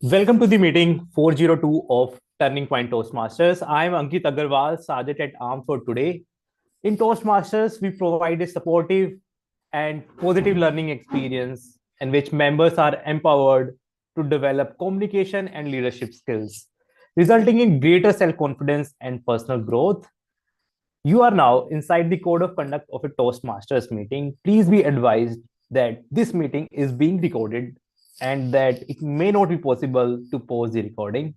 Welcome to the meeting 402 of Turning Point Toastmasters. I am Ankit Agarwal, Sergeant at Arms for today. In Toastmasters, we provide a supportive and positive learning experience in which members are empowered to develop communication and leadership skills, resulting in greater self confidence and personal growth. You are now inside the code of conduct of a Toastmasters meeting. Please be advised that this meeting is being recorded and that it may not be possible to pause the recording.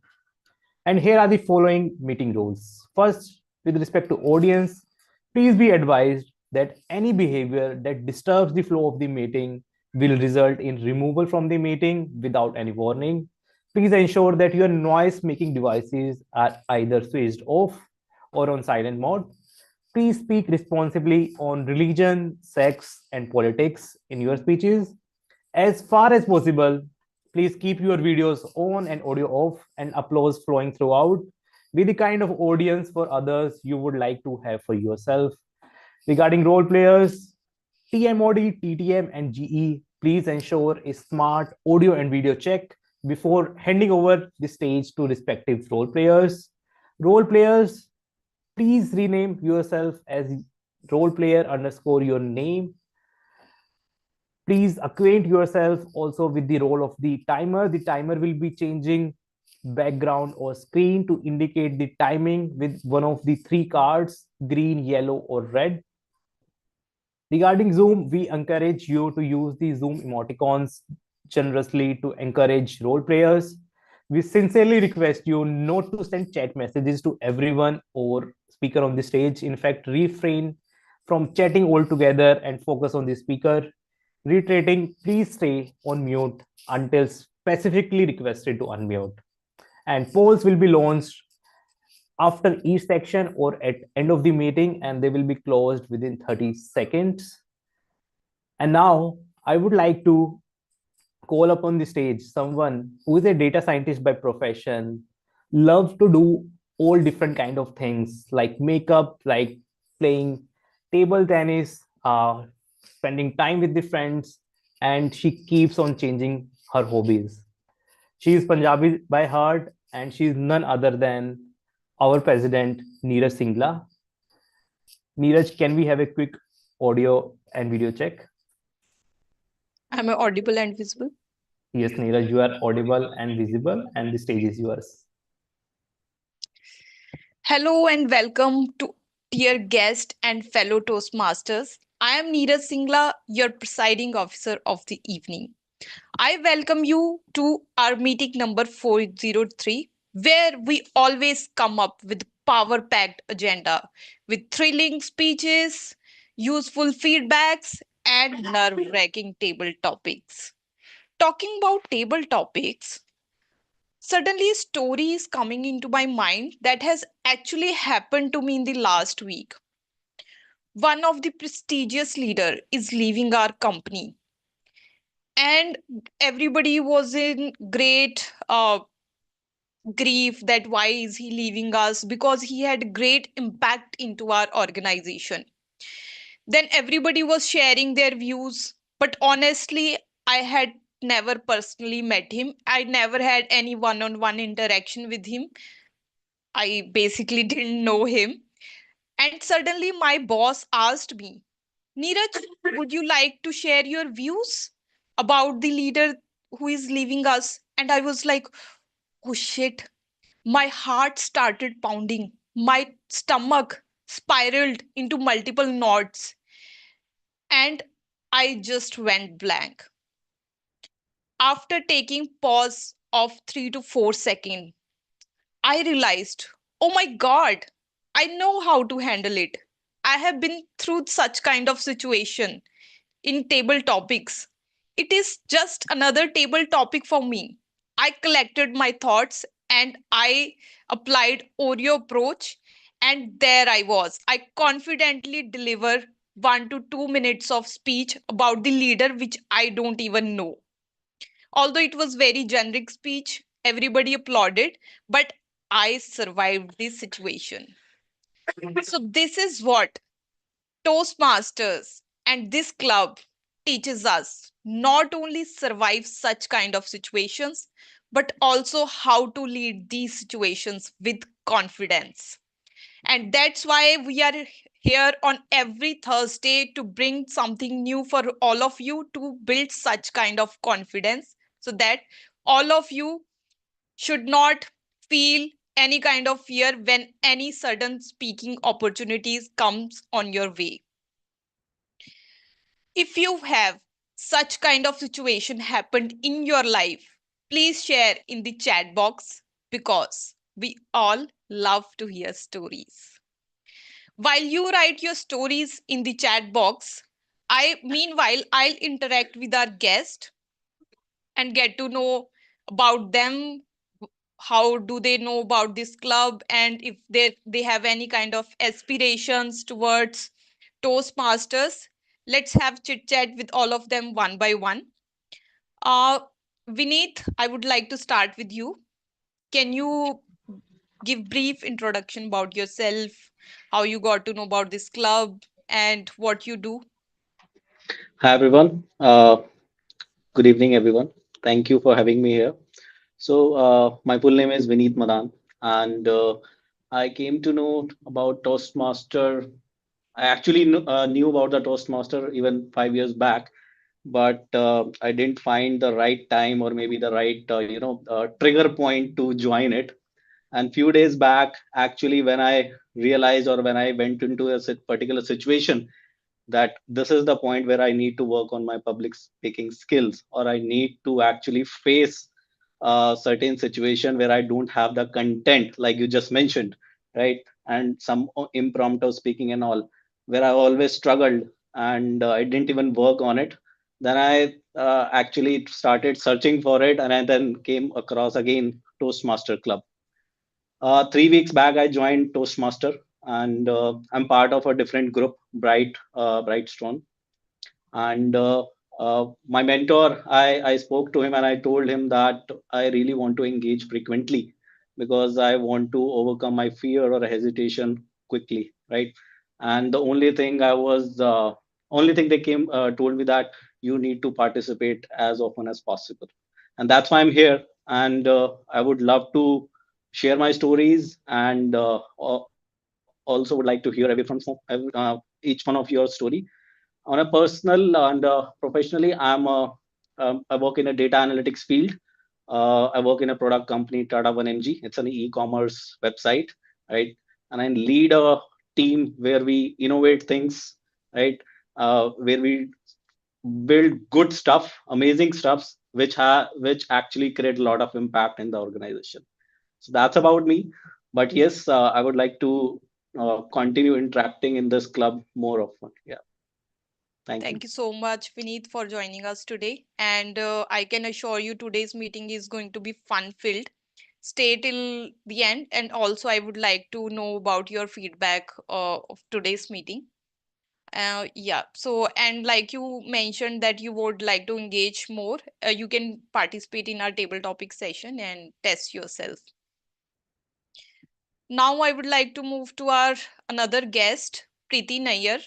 And here are the following meeting rules. First, with respect to audience, please be advised that any behavior that disturbs the flow of the meeting will result in removal from the meeting without any warning. Please ensure that your noise making devices are either switched off or on silent mode. Please speak responsibly on religion, sex, and politics in your speeches. As far as possible, please keep your videos on and audio off and applause flowing throughout. Be the kind of audience for others you would like to have for yourself. Regarding role players, TMOD, TTM, and GE, please ensure a smart audio and video check before handing over the stage to respective role players. Role players, please rename yourself as role player underscore your name. Please acquaint yourself also with the role of the timer. The timer will be changing background or screen to indicate the timing with one of the three cards, green, yellow, or red. Regarding Zoom, we encourage you to use the Zoom emoticons generously to encourage role players. We sincerely request you not to send chat messages to everyone or speaker on the stage. In fact, refrain from chatting altogether and focus on the speaker. Reiterating, please stay on mute until specifically requested to unmute. And polls will be launched after each section or at end of the meeting, and they will be closed within 30 seconds. And now I would like to call upon the stage someone who is a data scientist by profession, loves to do all different kind of things like makeup, like playing table tennis, spending time with the friends, and she keeps on changing her hobbies. She is Punjabi by heart, and she is none other than our president, Neeraj Singla. Neeraj, can we have a quick audio and video check? Am I audible and visible? Yes, Neeraj, you are audible and visible, and the stage is yours. Hello and welcome to dear guest and fellow Toastmasters. I am Neeraj Singla, your presiding officer of the evening. I welcome you to our meeting number 403, where we always come up with power-packed agenda with thrilling speeches, useful feedbacks, and nerve-wracking table topics. Talking about table topics, suddenly a story is coming into my mind that has actually happened to me in the last week. One of the prestigious leader is leaving our company, and everybody was in great grief that why is he leaving us, because he had great impact into our organization. Then everybody was sharing their views, but honestly, I had never personally met him. I never had any one on one interaction with him. I basically didn't know him. And suddenly my boss asked me, Neeraj, would you like to share your views about the leader who is leaving us? And I was like, oh shit. My heart started pounding. My stomach spiraled into multiple knots. And I just went blank. After taking pause of 3 to 4 seconds, I realized, oh my God, I know how to handle it. I have been through such kind of situation in table topics. It is just another table topic for me. I collected my thoughts and I applied Oreo approach, and there I was. I confidently deliver 1 to 2 minutes of speech about the leader which I don't even know. Although it was very generic speech, everybody applauded, but I survived this situation. So this is what Toastmasters and this club teaches us: not only survive such kind of situations, but also how to lead these situations with confidence. And that's why we are here on every Thursday to bring something new for all of you to build such kind of confidence so that all of you should not feel any kind of fear when any sudden speaking opportunities comes on your way. If you have such kind of situation happened in your life, please share in the chat box because we all love to hear stories. While you write your stories in the chat box, I'll interact with our guest and get to know about them. How do they know about this club, and if they have any kind of aspirations towards Toastmasters. Let's have chit chat with all of them one by one. uh Vineet, I would like to start with you. Can you give brief introduction about yourself, how you got to know about this club and what you do? Hi everyone. Good evening, everyone. Thank you for having me here. My full name is Vineet Madan, and I came to know about Toastmaster. I actually knew about the Toastmaster even 5 years back, but I didn't find the right time or maybe the right trigger point to join it. And few days back, actually, when I realized or when I went into a particular situation that this is the point where I need to work on my public speaking skills, or I need to actually face a certain situation where I don't have the content, like you just mentioned, right? And some impromptu speaking and all, where I always struggled and I didn't even work on it. Then I actually started searching for it, and I then came across again Toastmaster Club. 3 weeks back, I joined Toastmaster, and I'm part of a different group, Brightstone. And my mentor, I spoke to him and I told him that I really want to engage frequently because I want to overcome my fear or hesitation quickly, right? And the only thing they came told me that you need to participate as often as possible, and that's why I'm here. And I would love to share my stories, and also would like to hear each one of your story. On a personal and professionally, I work in a data analytics field. I work in a product company, Tata 1MG. It's an e-commerce website, right? And I lead a team where we innovate things, right? Where we build good stuff, amazing stuffs, which actually create a lot of impact in the organization. So that's about me. But yes, I would like to continue interacting in this club more often. Yeah. Thank you. Thank you so much, Vineet, for joining us today. And I can assure you today's meeting is going to be fun filled. Stay till the end. And also, I would like to know about your feedback of today's meeting. Yeah. So, and like you mentioned that you would like to engage more, you can participate in our table topic session and test yourself. Now, I would like to move to our another guest, Preeti Nayyar.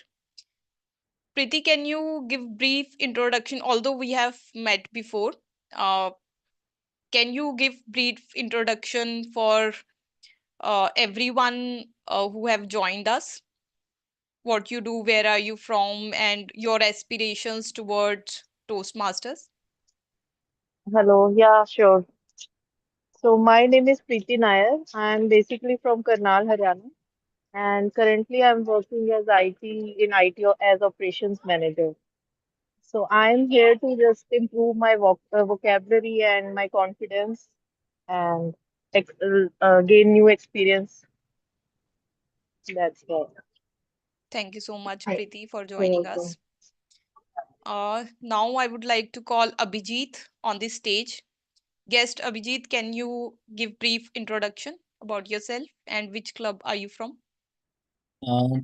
Preeti, can you give brief introduction? Although we have met before, uh, can you give brief introduction for everyone who have joined us? What you do, where are you from, and your aspirations towards Toastmasters? Hello, yeah, sure. So my name is Preeti Nair. I'm basically from Karnal, Haryana, and currently I'm working as IT in IT as operations manager. So I'm here to just improve my vocabulary and my confidence and gain new experience. That's all. Thank you so much, Hi. Preeti, for You're joining welcome. us. Now I would like to call Abhijit on the stage. Guest Abhijit, can you give brief introduction about yourself and which club are you from?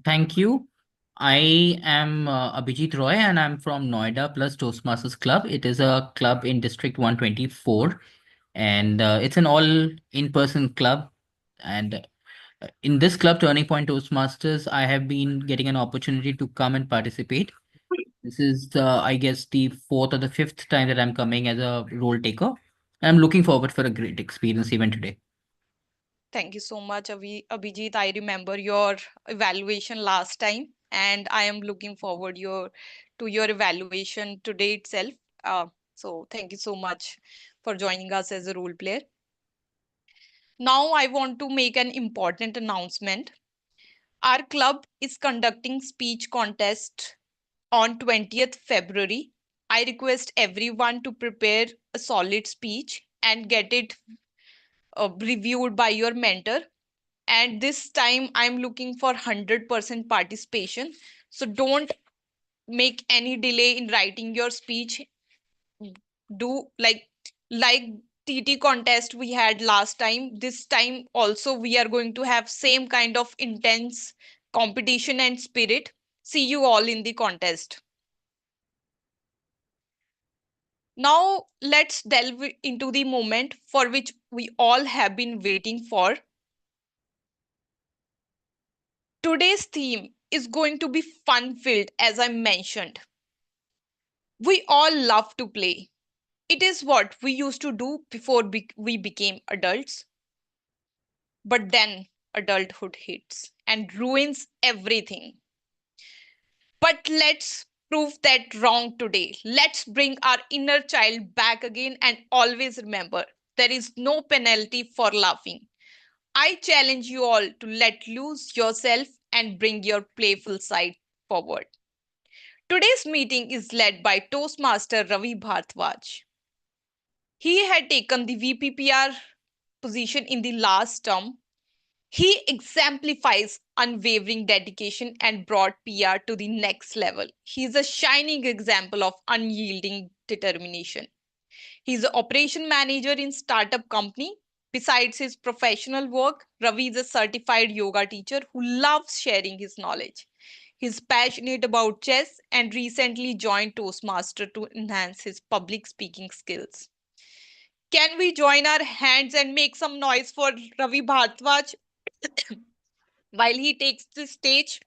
Thank you. I am Abhijit Roy and I'm from Noida Plus Toastmasters Club. It is a club in District 124 and it's an all in-person club. And in this club, Turning Point Toastmasters, I have been getting an opportunity to come and participate. This is I guess, the fourth or the fifth time that I'm coming as a role taker. I'm looking forward for a great experience even today. Thank you so much, Abhijit. I remember your evaluation last time, and I am looking forward to your evaluation today itself. So thank you so much for joining us as a role player. Now I want to make an important announcement. Our club is conducting speech contest on 20th February. I request everyone to prepare a solid speech and get it reviewed by your mentor. And this time I'm looking for 100% participation. So don't make any delay in writing your speech. Do like TT contest we had last time. This time also we are going to have same kind of intense competition and spirit. See you all in the contest. Now let's delve into the moment for which we all have been waiting for. Today's theme is going to be fun filled, as I mentioned. We all love to play. It is what we used to do before we became adults. But then adulthood hits and ruins everything. But let's prove that wrong today. Let's bring our inner child back again and always remember there is no penalty for laughing. I challenge you all to let loose yourself and bring your playful side forward. Today's meeting is led by Toastmaster Ravi Bhardwaj. He had taken the VPPR position in the last term. He exemplifies unwavering dedication and brought PR to the next level. He is a shining example of unyielding determination. He's an operation manager in startup company. Besides his professional work, Ravi is a certified yoga teacher who loves sharing his knowledge. He's passionate about chess and recently joined Toastmaster to enhance his public speaking skills. Can we join our hands and make some noise for Ravi Bhardwaj while he takes the stage?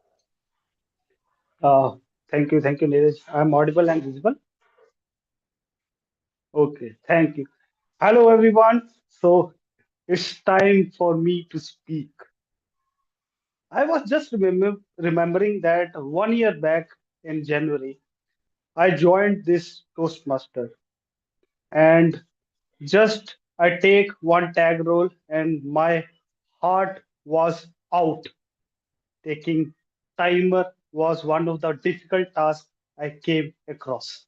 Uh, thank you, Neeraj. I'm audible and visible. Okay, thank you. Hello, everyone. So it's time for me to speak. I was just remembering that 1 year back in January, I joined this Toastmaster, and just I take one tag role, and my heart was out. Taking timer was one of the difficult tasks I came across.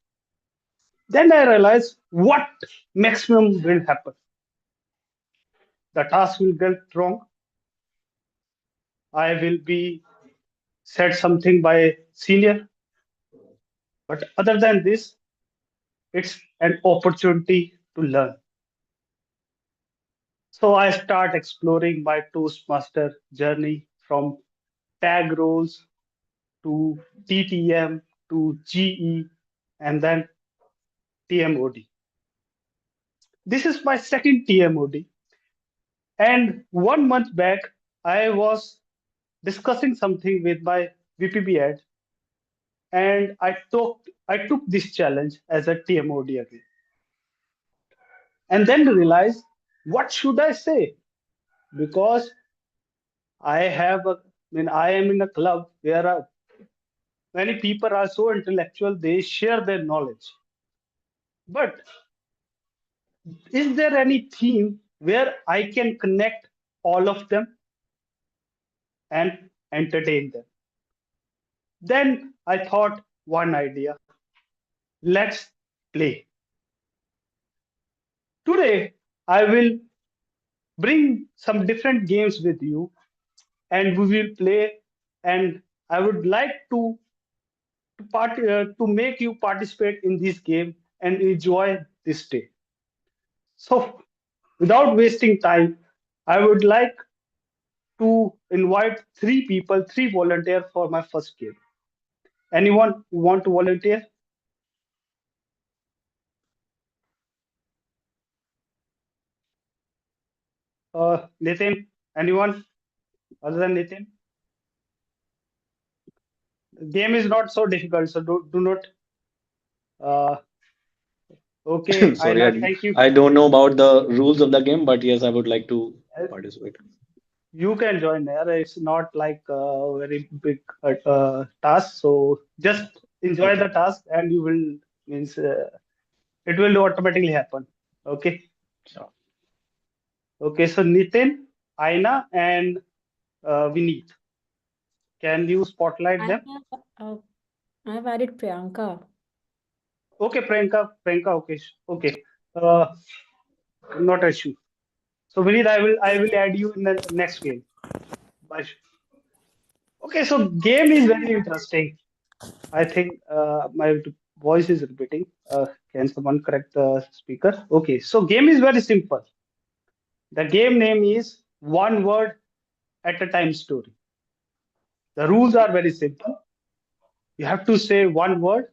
Then I realized what maximum will happen. The task will get wrong. I will be said something by senior. But other than this, it's an opportunity to learn. So I start exploring my Toastmaster journey from tag roles to TTM to GE and then TMOD. This is my second TMOD. And 1 month back, I was discussing something with my VPB ad, and I took this challenge as a TMOD again, and then realized what should I say, because I am in a club where many people are so intellectual, they share their knowledge. But is there any theme where I can connect all of them and entertain them? Then I thought one idea. Let's play. Today, I will bring some different games with you and we will play. And I would like to make you participate in this game and enjoy this day. So, without wasting time, I would like to invite three people, three volunteers for my first game. Anyone who want to volunteer? Nitin, anyone other than Nitin? The game is not so difficult, so do not. Uh, Okay, Sorry, Aina, thank you. I don't know about the rules of the game, but yes, I would like to Uh, participate. You can join there. It's not like a very big task. So just enjoy Okay. the task, and you will means it will automatically happen. Okay. Sure. Okay. So Nitin, Aina, and Vineet, can you spotlight I them? have I have added Priyanka. Okay, Priyanka. Okay, okay. Uh, not an issue. So Vineet, I will add you in the next game. Bye. Okay. So game is very interesting. I think my voice is repeating. Can someone correct the speaker? Okay, so game is very simple. The game name is one word at a time story. The rules are very simple. You have to say one word,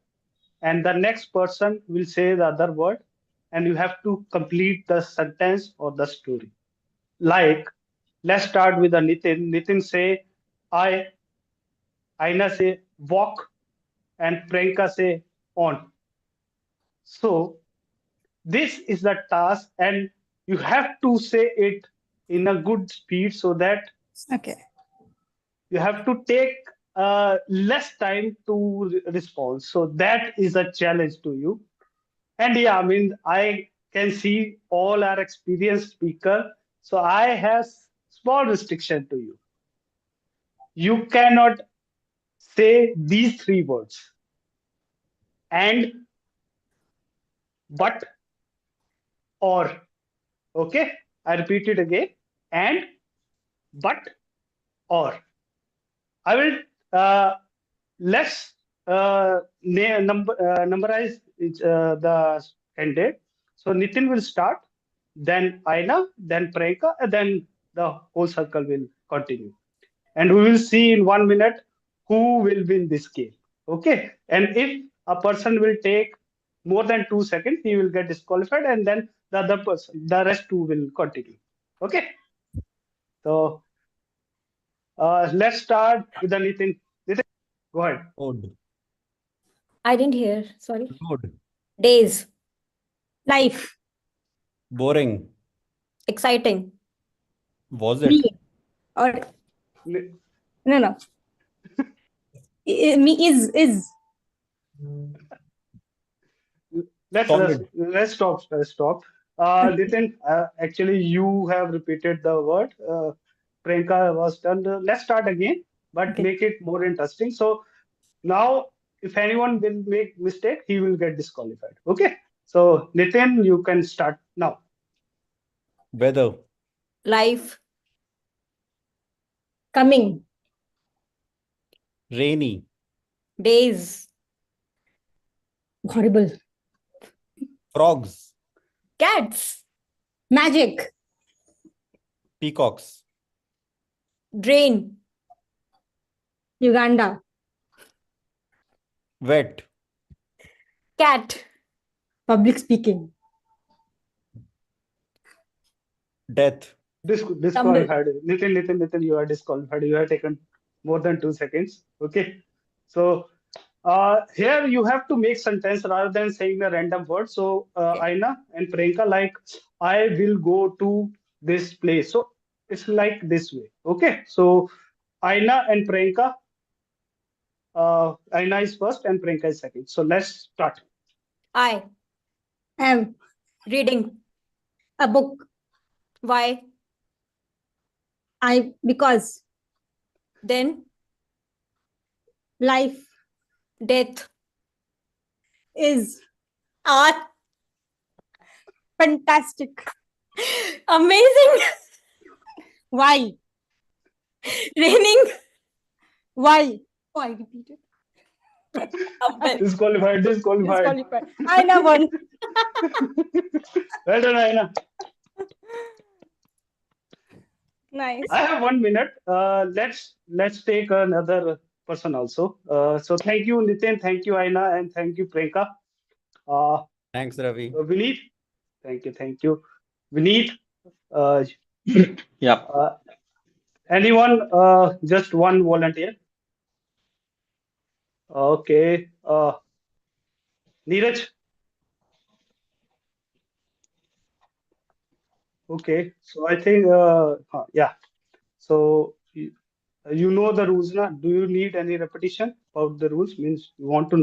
and the next person will say the other word, and you have to complete the sentence or the story. Like, let's start with the Nitin. Nitin say, I, Aina say, walk, and Priyanka say, on. So this is the task, and you have to say it in a good speed so that Okay. you have to take less time to respond. So that is a challenge to you. And yeah, I mean, I can see all our experienced speaker. So I have small restriction to you. You cannot say these three words: and, but, or. Okay, I repeat it again: and, but, or. I will let's numberize the candidate. So Nitin will start, then Aina, then Priyanka, and then the whole circle will continue. And we will see in 1 minute who will win this game. Okay. And if a person will take more than 2 seconds, he will get disqualified, and then the other person, the rest two will continue. Okay. So let's start with the Nitin. Nitin, go ahead. Road. I didn't hear. Sorry. Road. Days. Life. Boring. Exciting. Was Me. it? Or Ni- no. Me is. Solid. Let's stop. Let's stop. Nitin, actually, you have repeated the word. Priyanka was done. Let's start again, but Okay. make it more interesting. So now, if anyone will make mistake, he will get disqualified. Okay. So Nitin, you can start now. Weather. Life. Coming. Rainy. Days. Horrible. Frogs. Cats. Magic. Peacocks. Drain. Uganda. Wet. Cat. Public speaking. Death. Disqualified. Nitin, you are disqualified. You have taken more than 2 seconds. Okay. So here you have to make sentence rather than saying a random word. So Okay. Aina and Priyanka, like, I will go to this place. So it's like this way. Okay. So Aina and Priyanka, Aina is first and Priyanka is second. So let's start. I am reading a book. Why? Because then life, death is art. Fantastic. Amazing. Why? Raining. Why? Oh, I repeated. Disqualified. Disqualified. I know one. Well done, Aina. Nice. I have 1 minute. Let's take another person also. So thank you, Nitin. Thank you, Aina, and thank you, Priyanka. Uh, Thanks, Ravi. Vineet, thank you. Vineet, uh, Yeah. anyone? Just one volunteer. Okay. Neeraj, Okay, so I think, yeah. So you know the rules, na? Do you need any repetition about the rules? Means you want to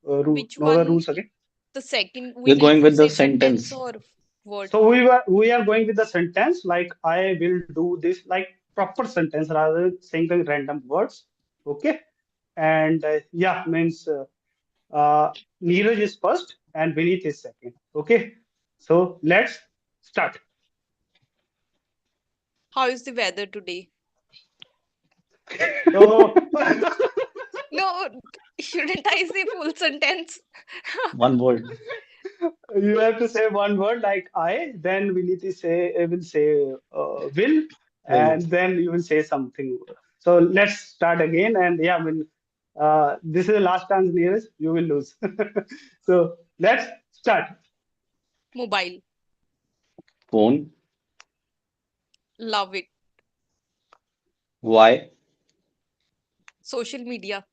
Which know the one? rules again? The second, we We're need going to with the say sentence sentence. or word. So we are going with the sentence like I will do this, like proper sentence rather than saying the random words. Okay, and yeah, means Neeraj is first and Vineet is second. Okay, so let's start. How is the weather today? So No, shouldn't I say full sentence? One word. you have to say one word like I, then Vineet will say will, Well, and then you will say something. So let's start again. And yeah, I mean, this is the last chance, Neeraj. You will lose. So let's start. Mobile. phone. Love it. Why? Social media.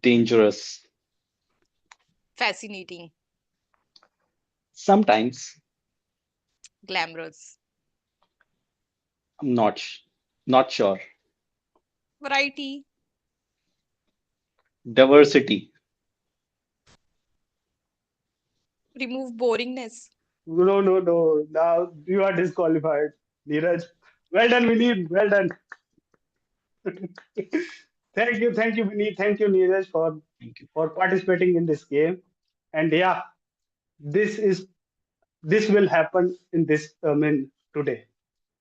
Dangerous. Fascinating. Sometimes. Glamorous. I'm not sure. Variety. Diversity. Remove boringness. No, no, no. Now you are disqualified, Neeraj. Well done, Vineet. Well done. Thank you, Vineet. Thank you, Neeraj, Thank you. for participating in this game. And yeah, this is this will happen in this today.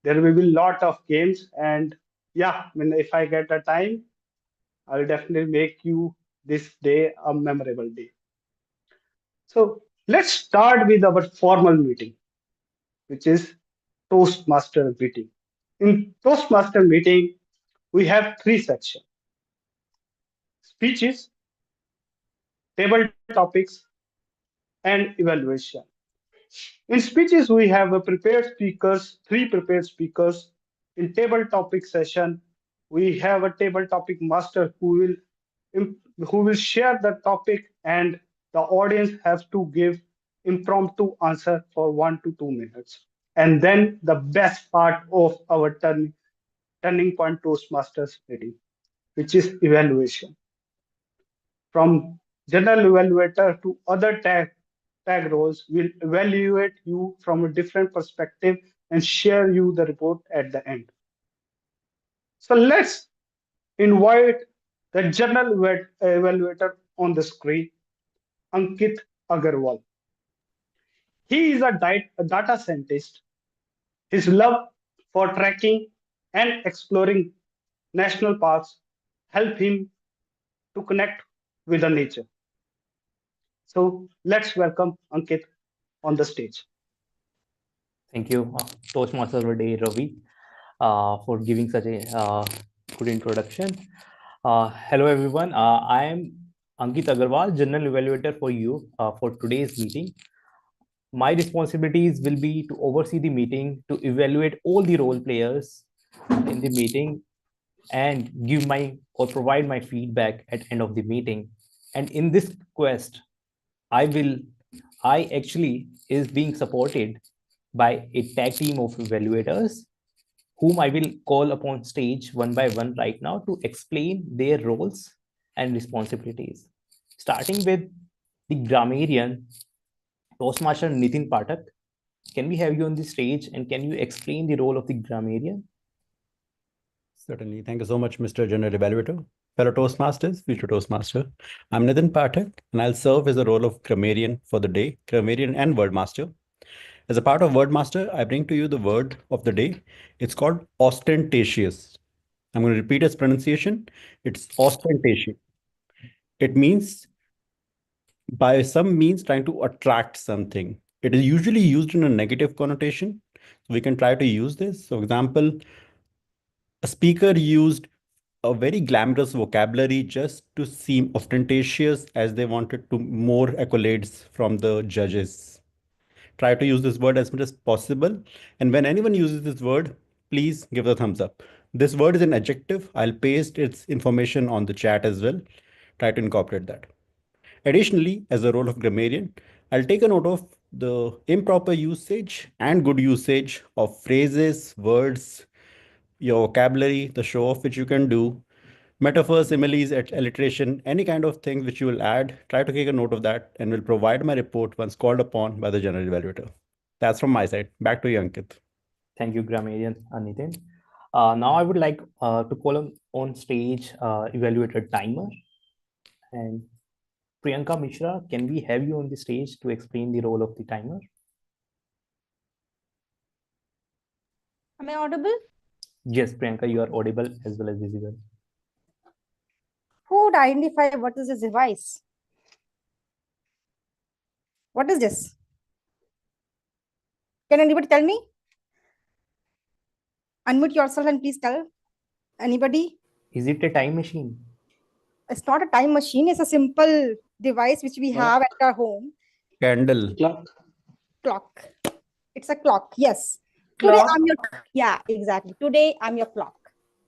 There will be a lot of games, and yeah, I mean, if I get a time, I'll definitely make you this day a memorable day. So let's start with our formal meeting, which is Toastmaster meeting. In Toastmaster meeting, we have three sections: speeches, table topics, and evaluation. In speeches, we have three prepared speakers. In table topic session, we have a table topic master who will share the topic, and the audience has to give impromptu answer for 1 to 2 minutes. And then the best part of our turning point Toastmasters meeting, which is evaluation. From general evaluator to other tag roles will evaluate you from a different perspective and share you the report at the end. So let's invite the general evaluator on the screen, Ankit Agarwal. He is a data scientist. His love for tracking and exploring national parks help him to connect with the nature. So let's welcome Ankit on the stage. Thank you, Toastmaster of the Day, Ravi, for giving such a good introduction. Hello, everyone. I am Ankit Agarwal, General Evaluator for you for today's meeting. My responsibilities will be to oversee the meeting, to evaluate all the role players in the meeting, and give my or provide my feedback at end of the meeting. And in this quest, I will I actually is being supported by a tag team of evaluators whom I will call upon stage one by one right now to explain their roles and responsibilities. Starting with the grammarian, Toastmaster Nitin Pathak. Can we have you on the stage and can you explain the role of the grammarian? Certainly. Thank you so much, Mr. General Evaluator. Fellow Toastmasters, future Toastmaster. I'm Nitin Pathak, and I'll serve as the role of grammarian for the day, grammarian and wordmaster. As a part of wordmaster, I bring to you the word of the day. It's called ostentatious. I'm going to repeat its pronunciation. It's ostentatious. It means by some means trying to attract something. It is usually used in a negative connotation. So we can try to use this. So, example, a speaker used a very glamorous vocabulary just to seem ostentatious as they wanted to more accolades from the judges. Try to use this word as much as possible. And when anyone uses this word, please give a thumbs up. This word is an adjective. I'll paste its information on the chat as well. Try to incorporate that. Additionally, as a role of grammarian, I'll take a note of The improper usage and good usage of phrases, words, your vocabulary, the show off which you can do, metaphors, similes, alliteration, any kind of thing which you will add, try to take a note of that and will provide my report once called upon by the general evaluator. That's from my side. Back to you, Ankit. Thank you, grammarian Nitin. Now I would like to call on stage evaluator timer. And Priyanka Mishra, can we have you on the stage to explain the role of the timer? Am I audible? Yes, Priyanka, you are audible as well as visible. Who would identify what is this device? What is this? Can anybody tell me? Unmute yourself and please tell. Anybody? Is it a time machine? It's not a time machine. It's a simple device which we have at our home. Candle. Clock. It's a clock. Yes. Today Clock. I'm your yeah, exactly. Today I'm your clock.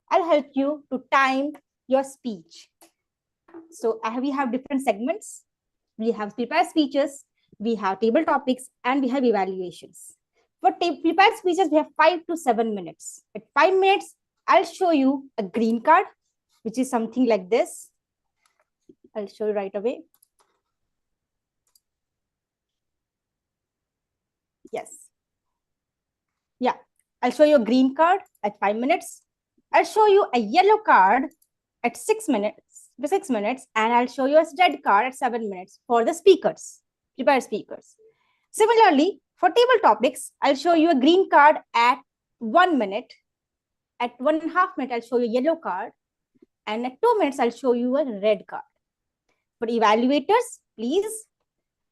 I'll help you to time your speech. So we have different segments. We have prepared speeches, we have table topics, and we have evaluations. For prepared speeches, we have 5 to 7 minutes. At 5 minutes, I'll show you a green card, which is something like this. I'll show you right away. Yes. Yeah, I'll show you a green card at 5 minutes. I'll show you a yellow card at 6 minutes, and I'll show you a red card at 7 minutes for the speakers, prepared speakers. Similarly, for table topics, I'll show you a green card at 1 minute. At 1.5 minutes, I'll show you a yellow card. And at 2 minutes, I'll show you a red card. For evaluators, please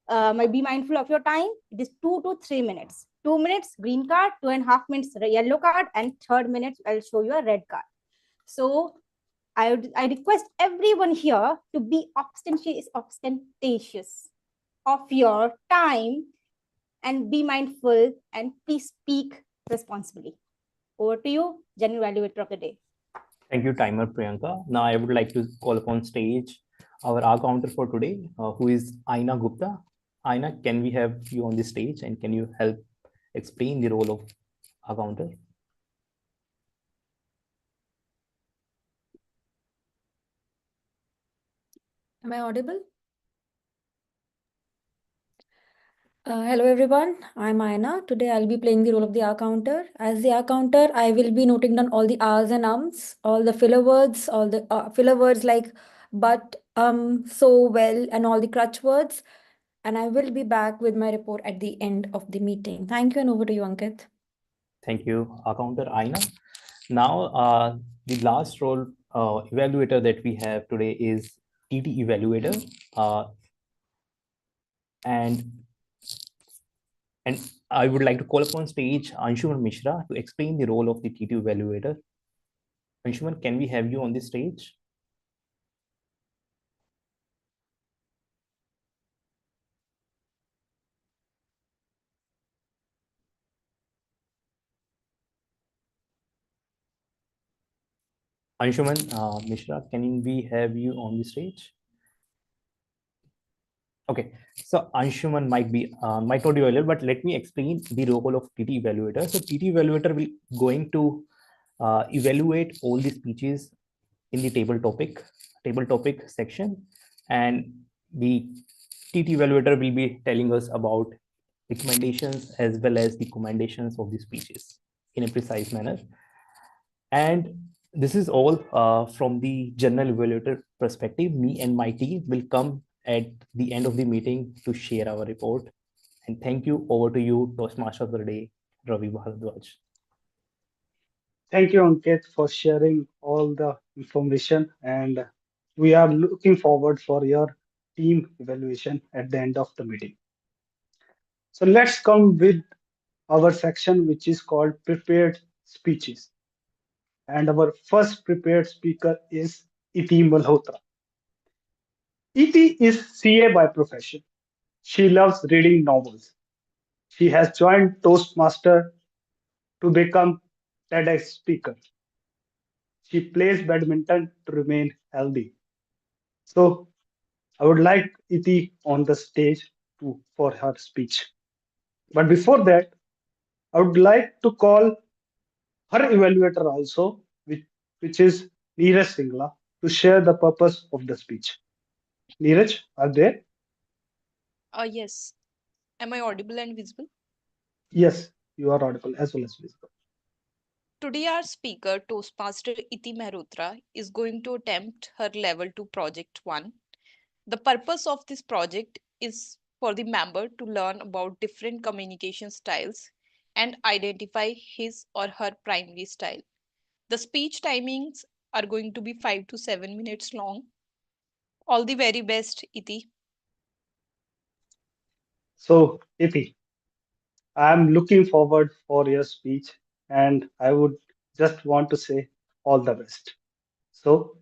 be mindful of your time. It is 2 to 3 minutes. 2 minutes, green card, 2.5 minutes, yellow card, and 3rd minute, I'll show you a red card. So I request everyone here to be ostentatious of your time and be mindful and please speak responsibly. Over to you, General Evaluator of the Day. Thank you, timer Priyanka. Now I would like to call upon stage our R counter for today, who is Aina Gupta. Aina, can we have you on the stage and can you help explain the role of R counter? Am I audible? Hello everyone, I'm Ayana. Today I'll be playing the role of the R counter. As the R counter, I will be noting down all the R's and ums, all the filler words, all the filler words like but, so, well, and all the crutch words. And I will be back with my report at the end of the meeting. Thank you, and over to you, Ankit. Thank you, R counter Aina. Now, the last role evaluator that we have today is TT evaluator. And I would like to call upon stage Anshuman Mishra to explain the role of the TT evaluator. Anshuman, can we have you on the stage? Anshuman Mishra, can we have you on the stage? Okay, so Anshuman might not be available, but let me explain the role of TT evaluator. So TT evaluator will going to evaluate all the speeches in the table topic section, and the TT evaluator will be telling us about recommendations as well as the commendations of the speeches in a precise manner. And this is all from the general evaluator perspective. Me and my team will come at the end of the meeting to share our report. And thank you. Over to you, Toastmaster of the Day, Ravi Bhardwaj. Thank you, Ankit, for sharing all the information. And we are looking forward for your team evaluation at the end of the meeting. So let's come with our section, which is called Prepared Speeches. And our first prepared speaker is Iti Malhotra. Iti is CA by profession. She loves reading novels. She has joined Toastmaster to become TEDx speaker. She plays badminton to remain healthy. So I would like Iti on the stage for her speech. But before that, I would like to call her evaluator also, which is Neeraj Singla, to share the purpose of the speech. Neeraj, are there? Yes. Am I audible and visible? Yes, you are audible as well as visible. Today, our speaker, Toastmaster Iti Mehrotra, is going to attempt her level 2 project 1. The purpose of this project is for the member to learn about different communication styles and identify his or her primary style. The speech timings are going to be 5 to 7 minutes long. All the very best, Iti. So, Iti, I am looking forward for your speech, and I would just want to say all the best. So,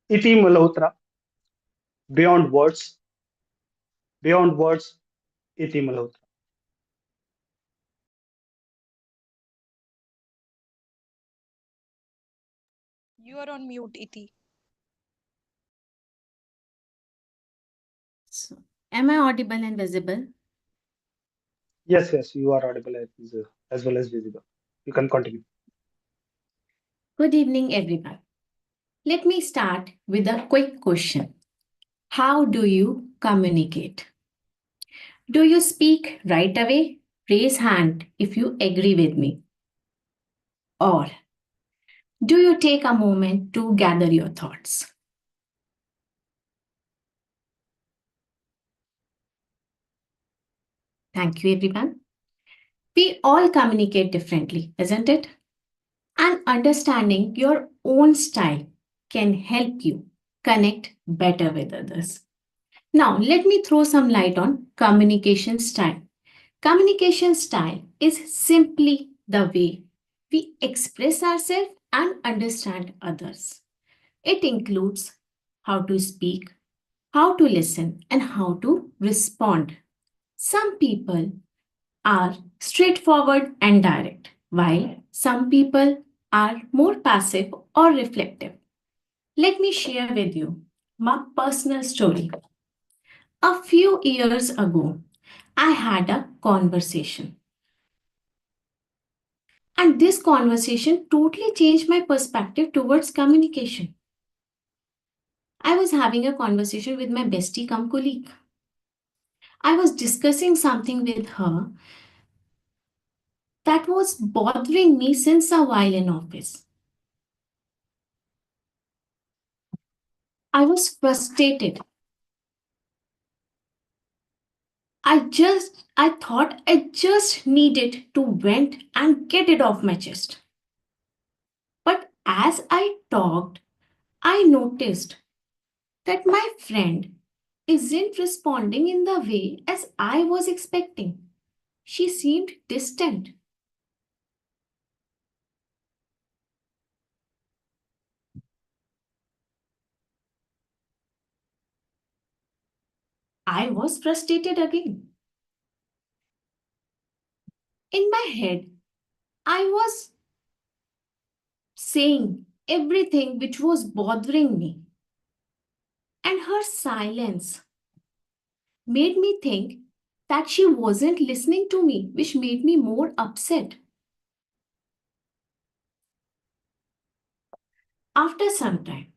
Iti Malhotra, beyond words, beyond words, Iti Malhotra. You are on mute, Iti. So, am I audible and visible? Yes, yes, you are audible as well as visible. You can continue. Good evening, everyone. Let me start with a quick question. How do you communicate? Do you speak right away? Raise hand if you agree with me. Or do you take a moment to gather your thoughts? Thank you, everyone. We all communicate differently, isn't it? And understanding your own style can help you connect better with others. Now, let me throw some light on communication style. Communication style is simply the way we express ourselves and understand others. It includes how to speak, how to listen, and how to respond. Some people are straightforward and direct, while some people are more passive or reflective. Let me share with you my personal story. A few years ago, I had a conversation, and this conversation totally changed my perspective towards communication. I was having a conversation with my bestie cum colleague. I was discussing something with her that was bothering me since a while in office. I was frustrated. I thought I just needed to vent and get it off my chest. But as I talked, I noticed that my friend isn't responding in the way as I was expecting. She seemed distant. I was frustrated again. In my head, I was saying everything which was bothering me, and her silence made me think that she wasn't listening to me, which made me more upset. After some time,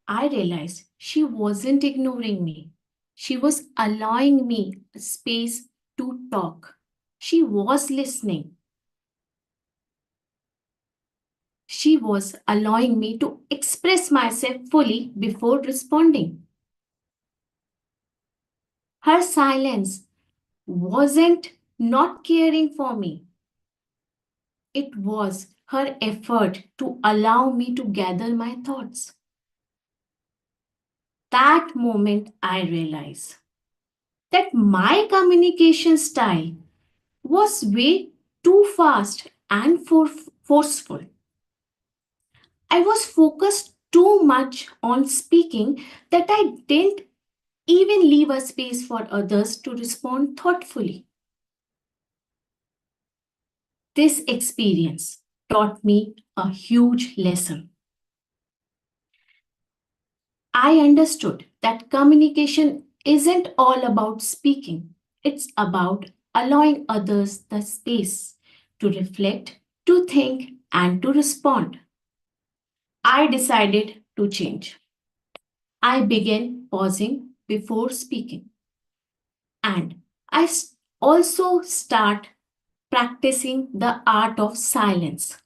I realized she wasn't ignoring me. She was allowing me space to talk. She was listening. She was allowing me to express myself fully before responding. Her silence wasn't not caring for me. It was her effort to allow me to gather my thoughts. That moment, I realized that my communication style was way too fast and forceful. I was focused too much on speaking that I didn't even leave a space for others to respond thoughtfully. This experience taught me a huge lesson. I understood that communication isn't all about speaking, it's about allowing others the space to reflect, to think, and to respond. I decided to change. I began pausing before speaking. And also start practicing the art of silence.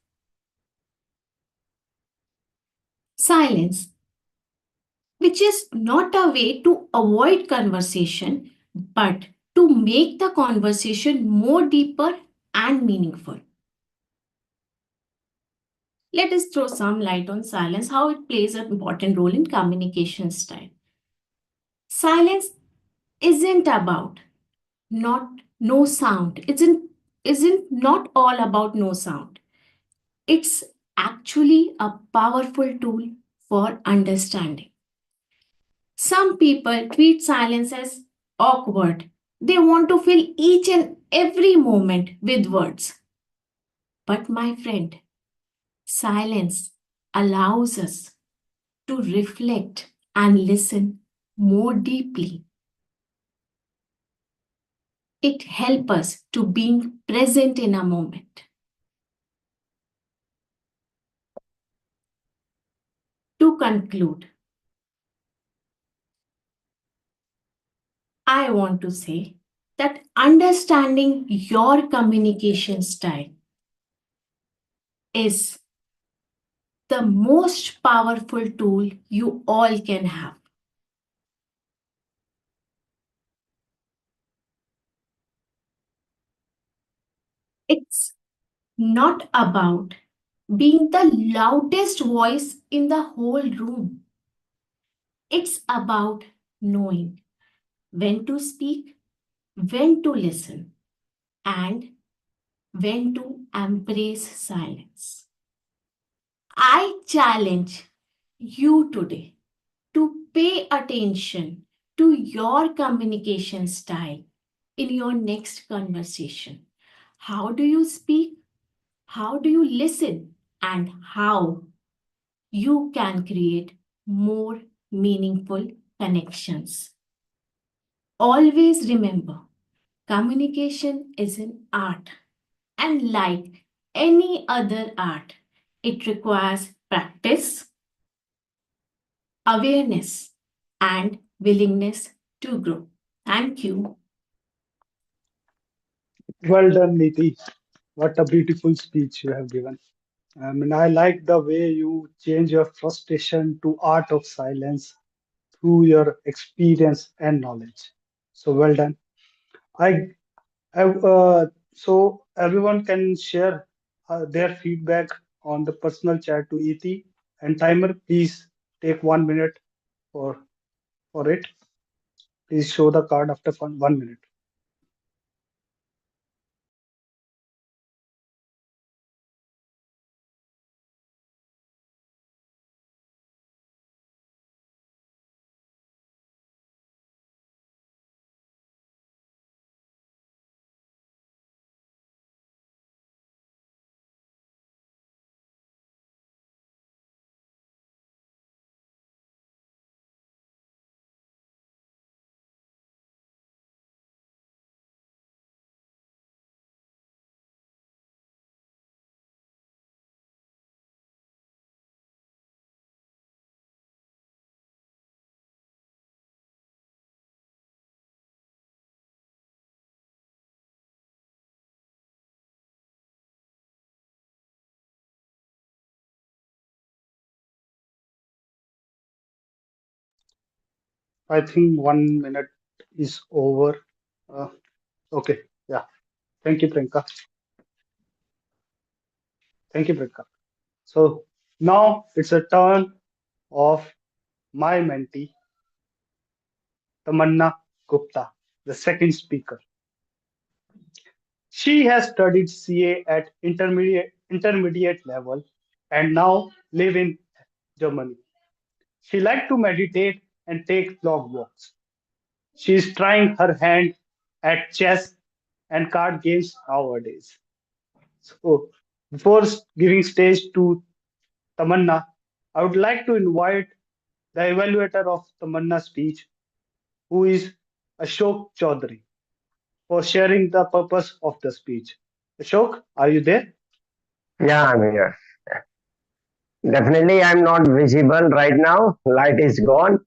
Silence, which is not a way to avoid conversation, but to make the conversation more deeper and meaningful. Let us throw some light on silence, how it plays an important role in communication style. Silence isn't about not no sound. Isn't not all about no sound. It's actually a powerful tool for understanding. Some people treat silence as awkward. They want to fill each and every moment with words. But my friend, silence allows us to reflect and listen more deeply. It helps us to being present in a moment. To conclude, I want to say that understanding your communication style is the most powerful tool you all can have. It's not about being the loudest voice in the whole room. It's about knowing when to speak, when to listen, and when to embrace silence. I challenge you today to pay attention to your communication style in your next conversation. How do you speak? How do you listen? And how you can create more meaningful connections. Always remember, communication is an art, and like any other art, it requires practice, awareness, and willingness to grow. Thank you. Well done, Niti. What a beautiful speech you have given. I mean, I like the way you change your frustration to art of silence through your experience and knowledge. So well done. I have so everyone can share their feedback on the personal chat to ET and timer. Please take 1 minute for it. Please show the card after 1 minute. I think 1 minute is over. Uh, okay, yeah. Thank you, Priyanka. Thank you, Priyanka. So now it's a turn of my mentee, Tamanna Gupta, the second speaker. She has studied CA at intermediate level and now live in Germany. She likes to meditate and take long walks. She is trying her hand at chess and card games nowadays. So before giving stage to Tamanna, I would like to invite the evaluator of Tamanna's speech, who is Ashok Chaudhary. for sharing the purpose of the speech. Ashok, are you there? Yeah, I'm here. Definitely, I'm not visible right now. Light is gone.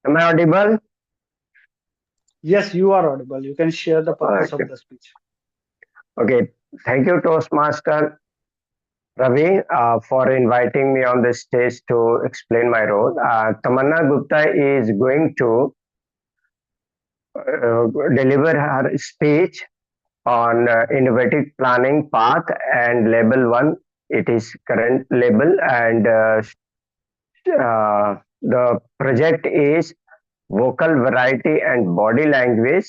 Am I audible? Yes, you are audible. You can share the purpose Okay. of the speech. Okay. Thank you, Toastmaster Ravi, for inviting me on the stage to explain my role. Tamanna Gupta is going to deliver her speech on innovative planning path and label one. It is current label, and the project is vocal variety and body language.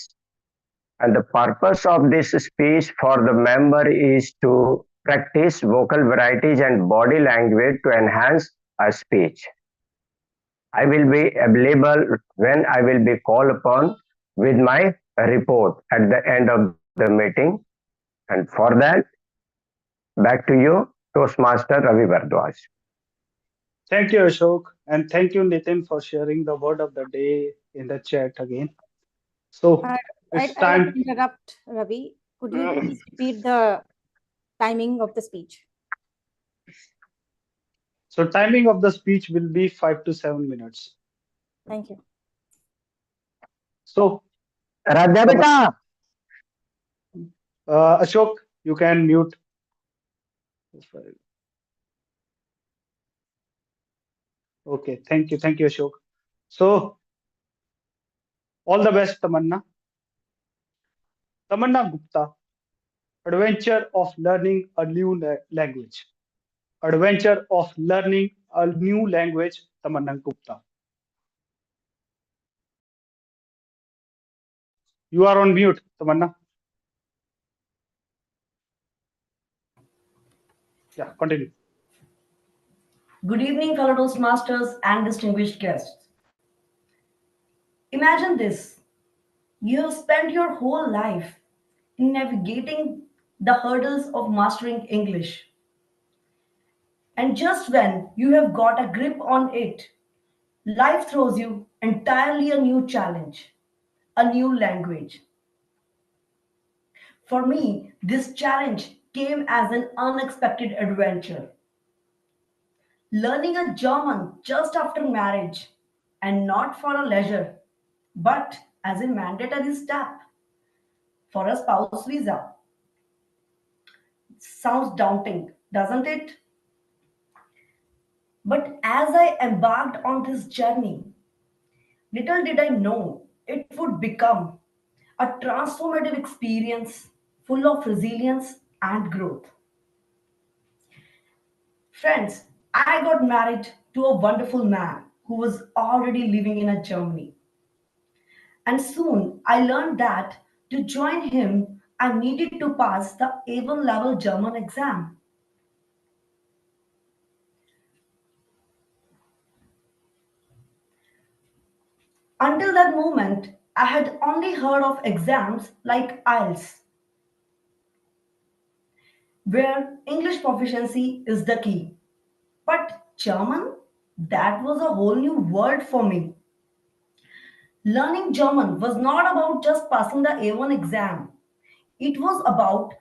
And the purpose of this speech for the member is to practice vocal varieties and body language to enhance a speech. I will be available when I will be called upon with my report at the end of the meeting. And for that, back to you, Toastmaster Ravi Bhardwaj. Thank you, Ashok, and thank you, Nitin, for sharing the word of the day in the chat again. So it's I'd like to time. interrupt, Ravi. Could you please repeat the timing of the speech? So timing of the speech will be 5 to 7 minutes. Thank you. So, Raja beta. Ashok, you can mute. Okay, thank you, Ashok. So, all the best, Tamanna. Tamanna Gupta, adventure of learning a new language. Adventure of learning a new language, Tamanna Gupta. You are on mute, Tamanna. Yeah, continue. Good evening, fellow Toastmasters and distinguished guests. Imagine this: you have spent your whole life in navigating the hurdles of mastering English. And just when you have got a grip on it, life throws you entirely a new challenge, a new language. For me, this challenge came as an unexpected adventure. Learning a German just after marriage, and not for a leisure, but as a mandatory step for a spouse visa. Sounds daunting, doesn't it? But as I embarked on this journey, little did I know it would become a transformative experience full of resilience and growth. Friends, I got married to a wonderful man who was already living in a Germany. And soon I learned that to join him, I needed to pass the A1 level German exam. Until that moment, I had only heard of exams like IELTS, where English proficiency is the key. But German, that was a whole new world for me. Learning German was not about just passing the A1 exam, it was about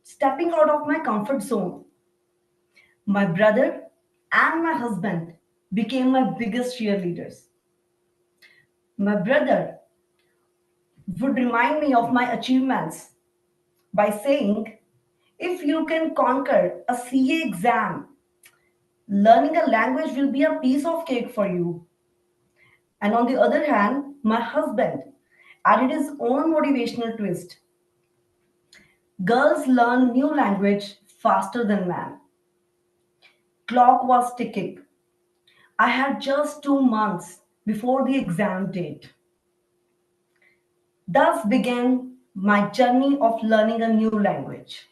stepping out of my comfort zone. My brother and my husband became my biggest cheerleaders. My brother would remind me of my achievements by saying, if you can conquer a CA exam, learning a language will be a piece of cake for you. And on the other hand, my husband added his own motivational twist. Girls learn new language faster than men. Clock was ticking. I had just 2 months before the exam date. Thus began my journey of learning a new language.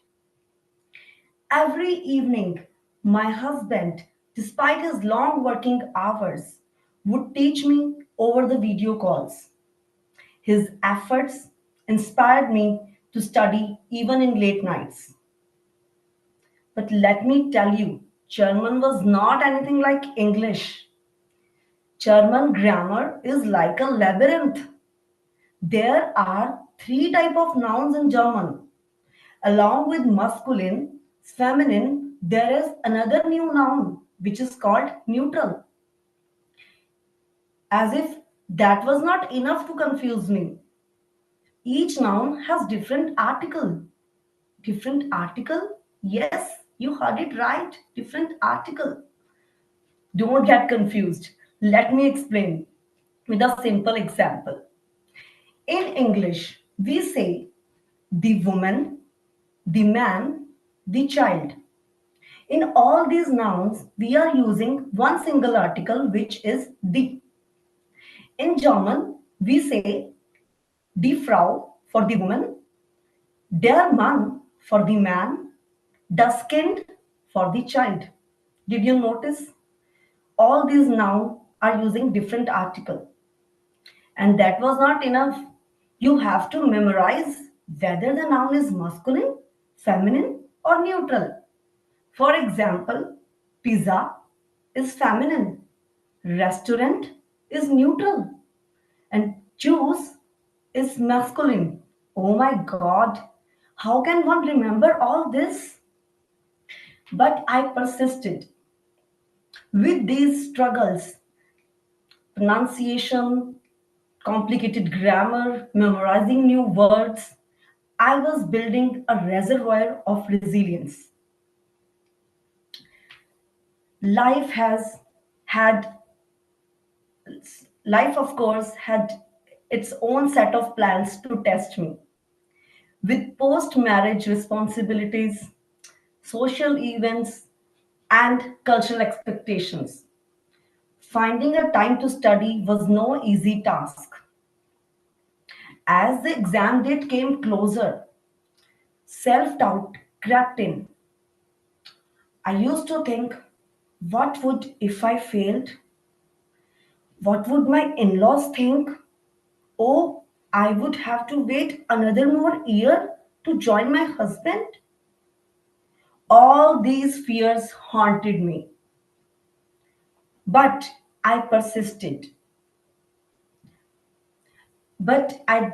Every evening, my husband, despite his long working hours, would teach me over the video calls. His efforts inspired me to study even in late nights. But let me tell you, German was not anything like English. German grammar is like a labyrinth. There are three types of nouns in German. Along with masculine, feminine, there is another new noun which is called neutral. As if that was not enough to confuse me. Each noun has different article. Different article? Yes, you heard it right. Different article. Don't get confused. Let me explain with a simple example. In English, we say the woman, the man, the child. In all these nouns, we are using one single article which is the. In German, we say die Frau for the woman, der Mann for the man, das Kind for the child. Did you notice? All these nouns are using different article. And that was not enough. You have to memorize whether the noun is masculine, feminine, or neutral. For example, pizza is feminine, restaurant is neutral, and juice is masculine. Oh my god, how can one remember all this? But I persisted with these struggles, pronunciation, complicated grammar, memorizing new words. I was building a reservoir of resilience. Life has had, life of course, had its own set of plans to test me. With post marriage responsibilities, social events, and cultural expectations, finding a time to study was no easy task. As the exam date came closer, self doubt crept in. I used to think, what would if I failed? What would my in laws think? Oh, I would have to wait another more year to join my husband? All these fears haunted me. But I persisted. But I,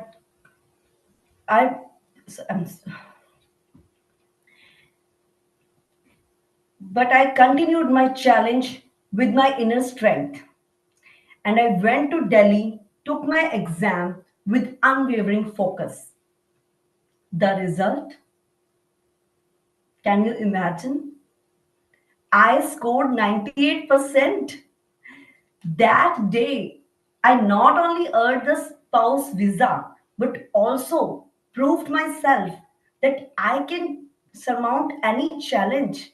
I'm, but I continued my challenge with my inner strength. And I went to Delhi, took my exam with unwavering focus. The result? Can you imagine? I scored 98%. That day, I not only earned the spouse visa, but also proved myself that I can surmount any challenge.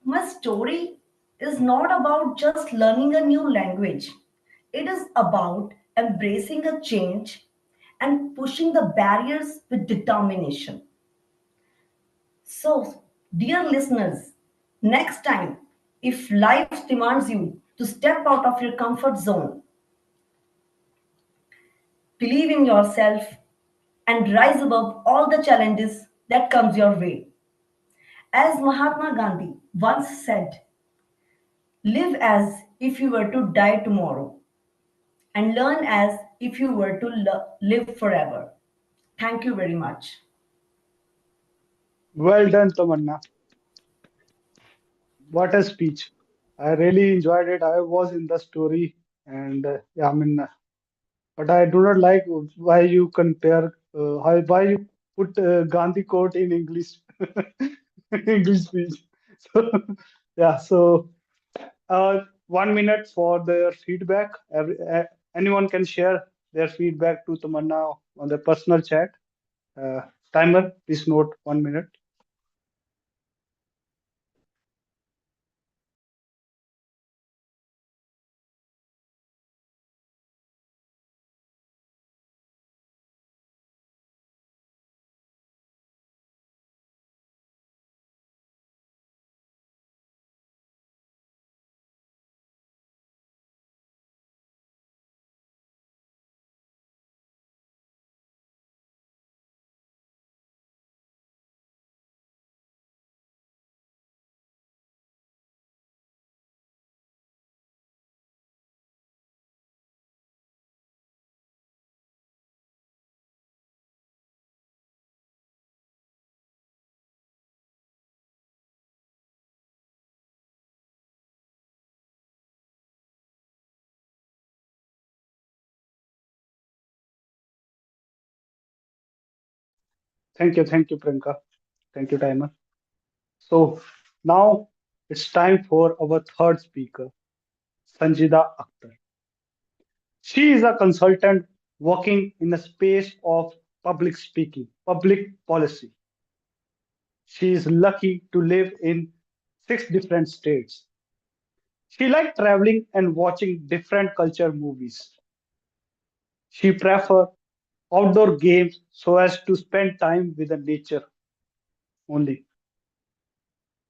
My story is not about just learning a new language, it is about embracing a change and pushing the barriers with determination. So, dear listeners, next time, if life demands you to step out of your comfort zone, believe in yourself and rise above all the challenges that comes your way. As Mahatma Gandhi once said, live as if you were to die tomorrow and learn as if you were to live forever. Thank you very much. Well done, Tamanna. What a speech. I really enjoyed it. I was in the story, and yeah, I mean, but I do not like why you compare, why you put Gandhi quote in English, English speech. So, yeah, so 1 minute for their feedback. Anyone can share their feedback to Tamanna on the personal chat. Uh, Timer, please note 1 minute. Thank you, Priyanka. Thank you, timer. So now it's time for our third speaker, Sanjida Akhtar. She is a consultant working in the space of public speaking, public policy. She is lucky to live in 6 different states. She likes traveling and watching different culture movies. She prefers outdoor games so as to spend time with the nature only.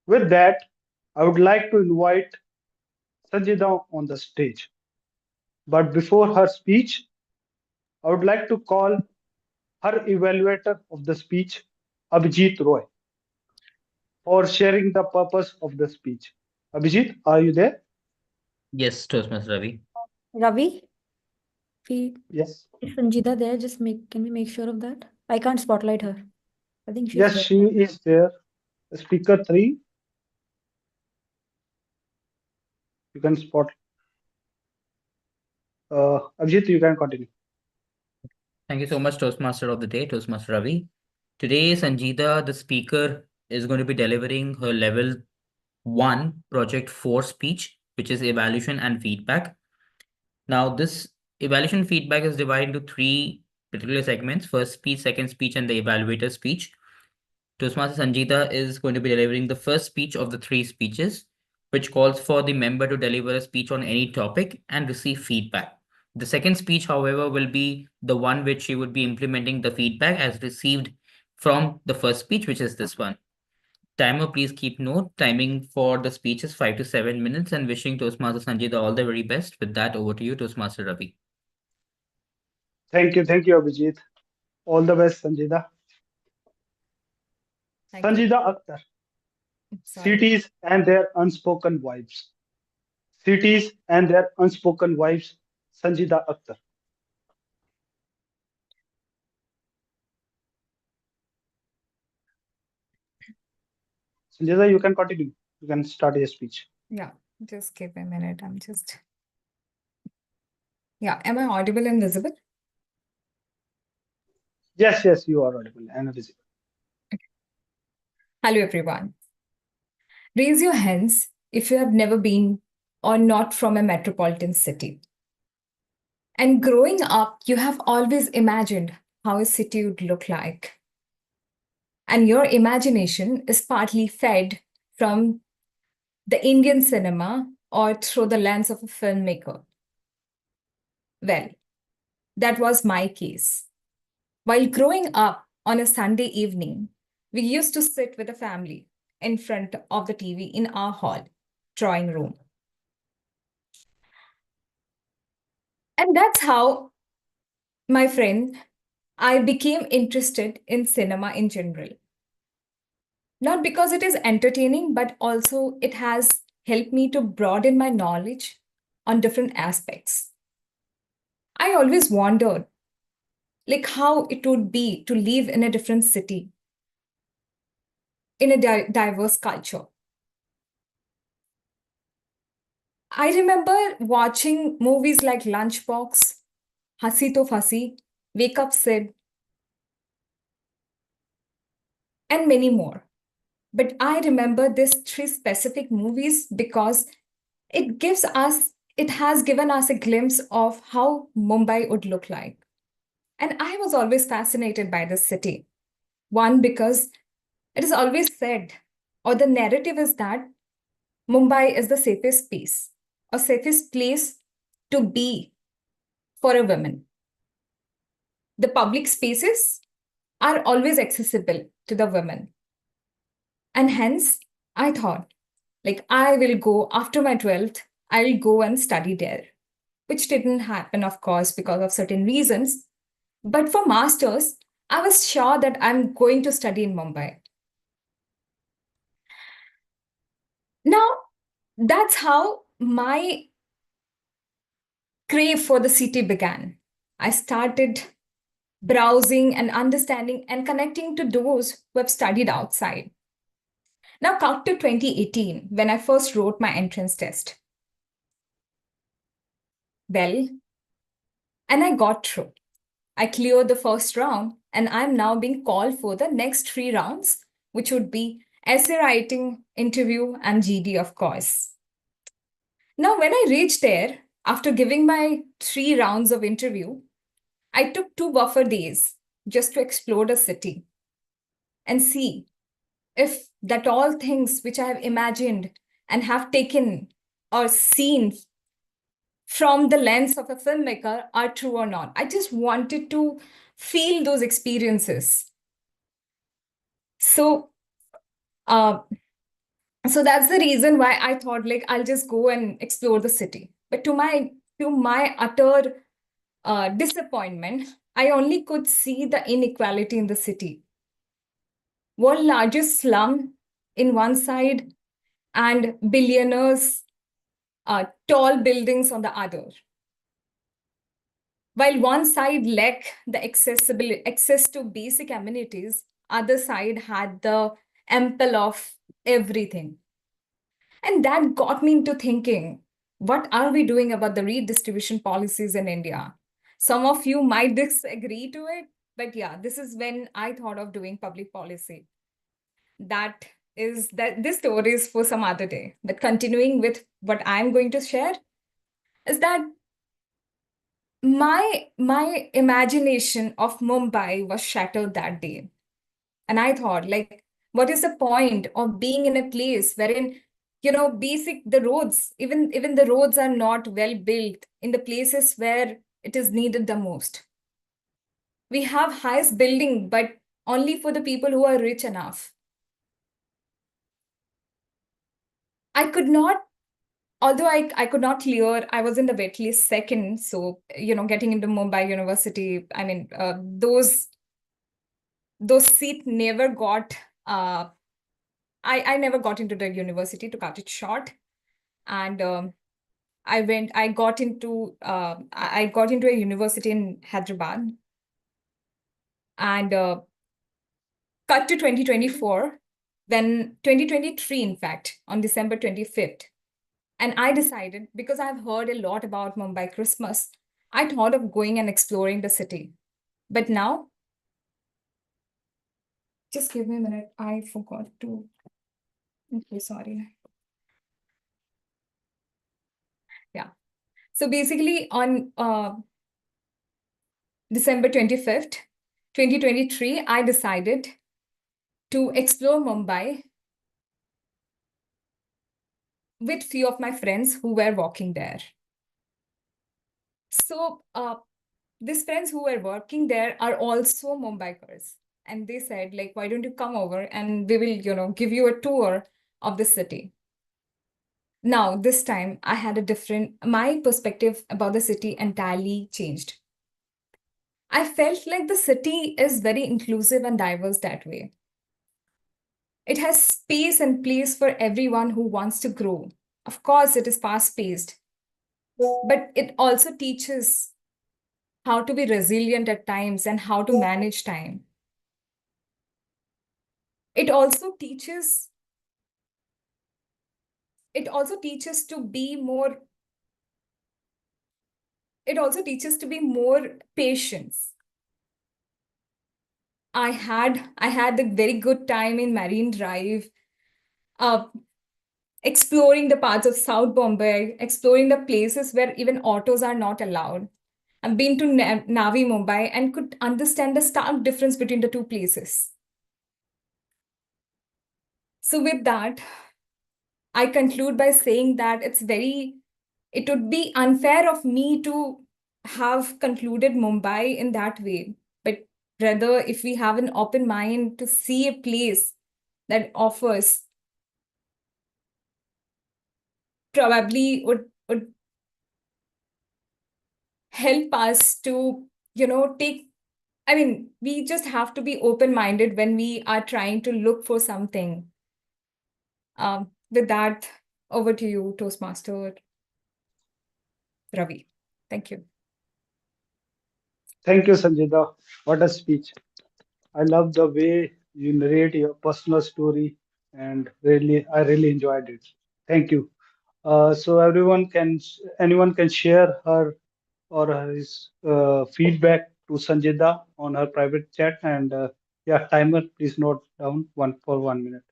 With that, I would like to invite Sanjida on the stage. But before her speech, I would like to call her evaluator of the speech, Abhijit Roy, for sharing the purpose of the speech. Abhijit, are you there? Yes, Toastmaster Ravi. Ravi, we, Yes. is Sanjita there? Can we make sure of that? I can't spotlight her. I think she's Yes, there. she is there. Speaker 3, you can spot. Abhijit, you can continue. Thank you so much, Toastmaster of the day, Toastmaster Ravi. Today, Sanjita, the speaker, is going to be delivering her level 1 project 4 speech, which is evaluation and feedback. Now, this evaluation feedback is divided into 3 particular segments: first speech, second speech, and the evaluator speech. Toastmaster Sanjita is going to be delivering the first speech of the 3 speeches, which calls for the member to deliver a speech on any topic and receive feedback. The second speech, however, will be the one which she would be implementing the feedback as received from the first speech, which is this one. Timer, please keep note. Timing for the speech is 5 to 7 minutes, and wishing Toastmaster Sanjita all the very best. With that, over to you, Toastmaster Ravi. Thank you, Abhijit. All the best, Sanjida. Thank you. Sanjida Akhtar, Sorry. cities and their unspoken vibes. Cities and their unspoken vibes. Sanjida Akhtar. Sanjida, you can continue. You can start your speech. Yeah, just give me a minute. Yeah, am I audible and visible? Yes, you are audible and visible. Hello, everyone. Raise your hands if you have never been or not from a metropolitan city. And growing up, you have always imagined how a city would look like. And your imagination is partly fed from the Indian cinema or through the lens of a filmmaker. Well, that was my case. While growing up on a Sunday evening, we used to sit with the family in front of the TV in our hall, drawing room. And that's how, my friend, I became interested in cinema in general. Not because it is entertaining, but also it has helped me to broaden my knowledge on different aspects. I always wondered like how it would be to live in a different city, in a diverse culture. I remember watching movies like Lunchbox, Hasi To Fasi, Wake Up Sid, and many more. But I remember these 3 specific movies because it has given us a glimpse of how Mumbai would look like. And I was always fascinated by this city. One, because it is always said, or the narrative is that Mumbai is the safest space, or safest place to be for a woman. The public spaces are always accessible to the women. And hence, I thought, like, I will go after my 12th, I'll go and study there, which didn't happen, of course, because of certain reasons. But for masters, I was sure that I'm going to study in Mumbai. Now, that's how my crave for the city began. I started browsing and understanding and connecting to those who have studied outside. Now, cut to 2018, when I first wrote my entrance test. Well, and I got through. I cleared the first round and I'm now being called for the next 3 rounds, which would be essay writing, interview, and GD, of course. Now, when I reached there, after giving my 3 rounds of interview, I took 2 buffer days just to explore the city and see if that all things which I have imagined and have taken or seen from the lens of a filmmaker are true or not. I just wanted to feel those experiences. So, uh, so that's the reason why I thought like I'll just go and explore the city. But to my utter disappointment, I only could see the inequality in the city. World largest slum in one side and billionaires' tall buildings on the other. While one side lacked the access to basic amenities, other side had the ample of everything. And that got me into thinking, what are we doing about the redistribution policies in India? Some of you might disagree to it, but yeah, this is when I thought of doing public policy. This story is for some other day. But continuing with what I'm going to share is that my imagination of Mumbai was shattered that day. And I thought, like, what is the point of being in a place wherein, the roads, even the roads are not well built in the places where it is needed the most. We have highest building, but only for the people who are rich enough. I could not, although I could not clear, I was in the wait list second. So, getting into Mumbai University, I mean, those seats never got, I never got into the university, to cut it short. And I got into a university in Hyderabad. And cut to 2024, then 2023, in fact, on December 25th. And I decided, because I've heard a lot about Mumbai Christmas, I thought of going and exploring the city. But now, just give me a minute. I forgot to. Okay, sorry. Yeah. So basically, on December 25th, 2023, I decided to explore Mumbai with few of my friends who were walking there. So these friends who were working there are also Mumbaikars. And they said, like, why don't you come over and we will, give you a tour of the city. Now, this time I had my perspective about the city entirely changed. I felt like the city is very inclusive and diverse that way. It has space and place for everyone who wants to grow. Of course, it is fast-paced, but it also teaches how to be resilient at times and how to manage time. It also teaches to be more patience. I had a very good time in Marine Drive, exploring the parts of South Bombay, exploring the places where even autos are not allowed. I've been to Navi Mumbai and could understand the stark difference between the two places. So with that, I conclude by saying that it would be unfair of me to have concluded Mumbai in that way. But rather, if we have an open mind to see a place that offers, probably would help us to, we just have to be open-minded when we are trying to look for something. With that, over to you, Toastmaster Ravi. Thank you. Thank you, Sanjida. What a speech. I love the way you narrate your personal story, and I really enjoyed it. Thank you. So anyone can share her or his feedback to Sanjida on her private chat. And yeah, timer, please note down 1 minute.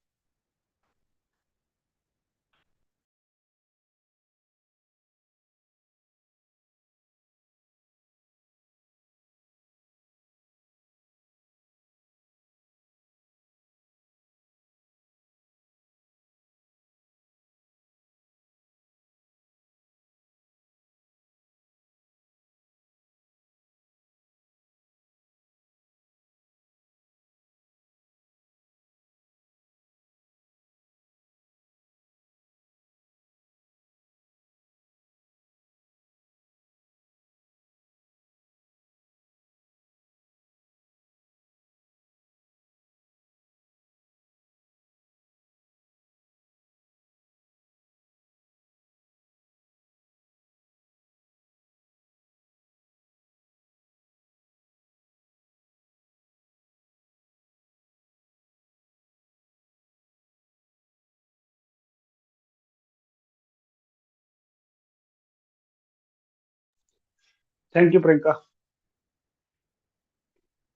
Thank you, Priyanka.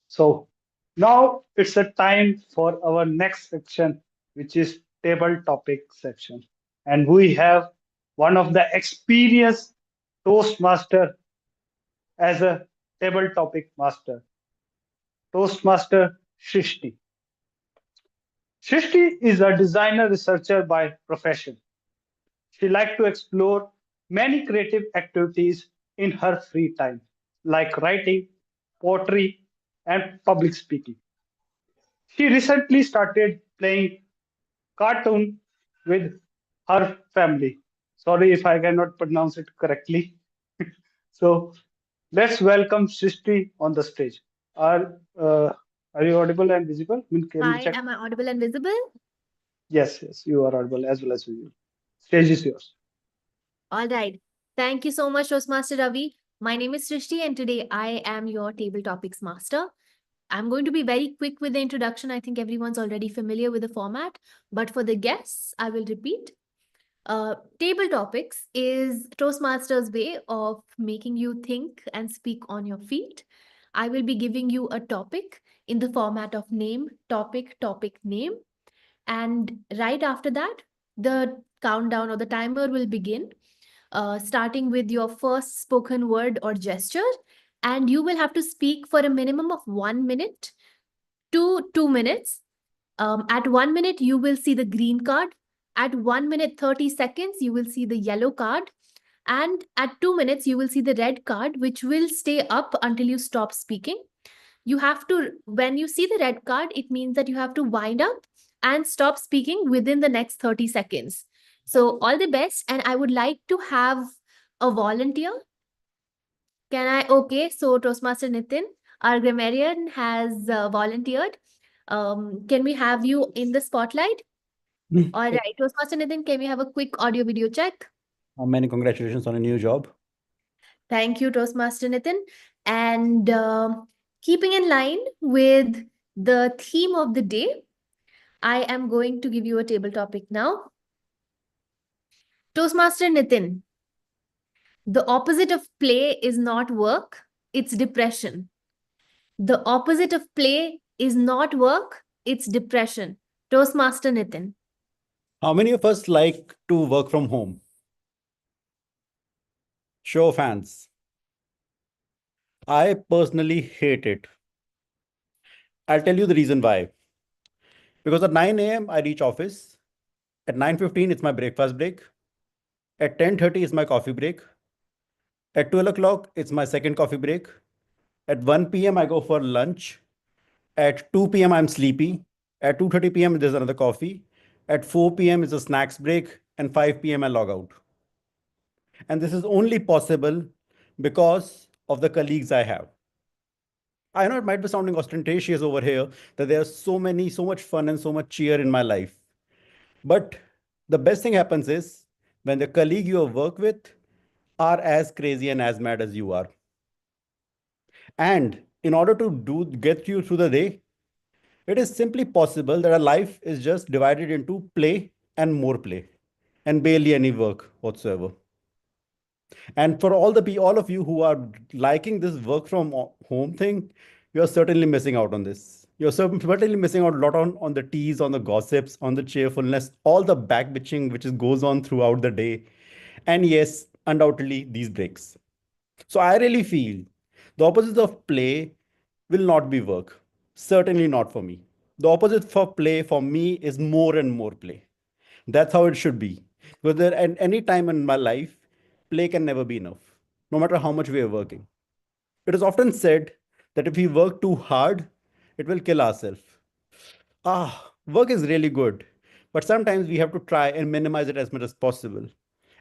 So now it's a time for our next section, which is table topic section. And we have one of the experienced Toastmaster as a table topic master, Toastmaster Shrishti. Shrishti is a designer researcher by profession. She likes to explore many creative activities in her free time, like writing, poetry, and public speaking. She recently started playing cartoon with her family. Sorry if I cannot pronounce it correctly. So let's welcome Srishti on the stage. Are you audible and visible? Can you Hi, check? am I audible and visible? Yes, yes, you are audible as well as visible. Stage is yours. All right. Thank you so much, Toastmaster Ravi. My name is Srishti, and today I am your table topics master. I'm going to be very quick with the introduction. I think everyone's already familiar with the format, but for the guests, I will repeat. Table topics is Toastmasters' way of making you think and speak on your feet. I will be giving you a topic in the format of name, topic, topic, name. And right after that, the countdown or the timer will begin, starting with your first spoken word or gesture. And you will have to speak for a minimum of 1 minute to 2 minutes. At 1 minute, you will see the green card. At 1 minute, 30 seconds, you will see the yellow card. And at 2 minutes, you will see the red card, which will stay up until you stop speaking. You have to, when you see the red card, it means that you have to wind up and stop speaking within the next 30 seconds. So, all the best. And I would like to have a volunteer. Can I? Okay. So, Toastmaster Nitin, our grammarian, has volunteered. Can we have you in the spotlight? All right. Toastmaster Nitin, can we have a quick audio video check? Many congratulations on a new job. Thank you, Toastmaster Nitin. And keeping in line with the theme of the day, I am going to give you a table topic now. Toastmaster Nitin, the opposite of play is not work, it's depression. The opposite of play is not work, it's depression. Toastmaster Nitin. How many of us like to work from home? Show of hands. I personally hate it. I'll tell you the reason why. Because at 9 a.m. I reach office. At 9:15 it's my breakfast break. At 10:30 is my coffee break. At 12 o'clock it's my second coffee break. At 1 p.m. I go for lunch. At 2 p.m. I'm sleepy. At 2:30 p.m. there's another coffee. At 4 p.m. is a snacks break. And 5 p.m. I log out. And this is only possible because of the colleagues I have. I know it might be sounding ostentatious over here that there's so much fun and so much cheer in my life. But the best thing happens is when the colleague you work with are as crazy and as mad as you are. And in order to get you through the day, it is simply possible that our life is just divided into play and more play and barely any work whatsoever. And for all of you who are liking this work from home thing, you're certainly missing out on this. You're certainly missing out a lot on the teas, on the gossips, on the cheerfulness, all the back bitching which goes on throughout the day. And yes, undoubtedly, these breaks. So I really feel the opposite of play will not be work. Certainly not for me. The opposite for play for me is more and more play. That's how it should be. Because there, at any time in my life, play can never be enough, no matter how much we are working. It is often said that if we work too hard, it will kill ourselves. Work is really good, but sometimes we have to try and minimize it as much as possible.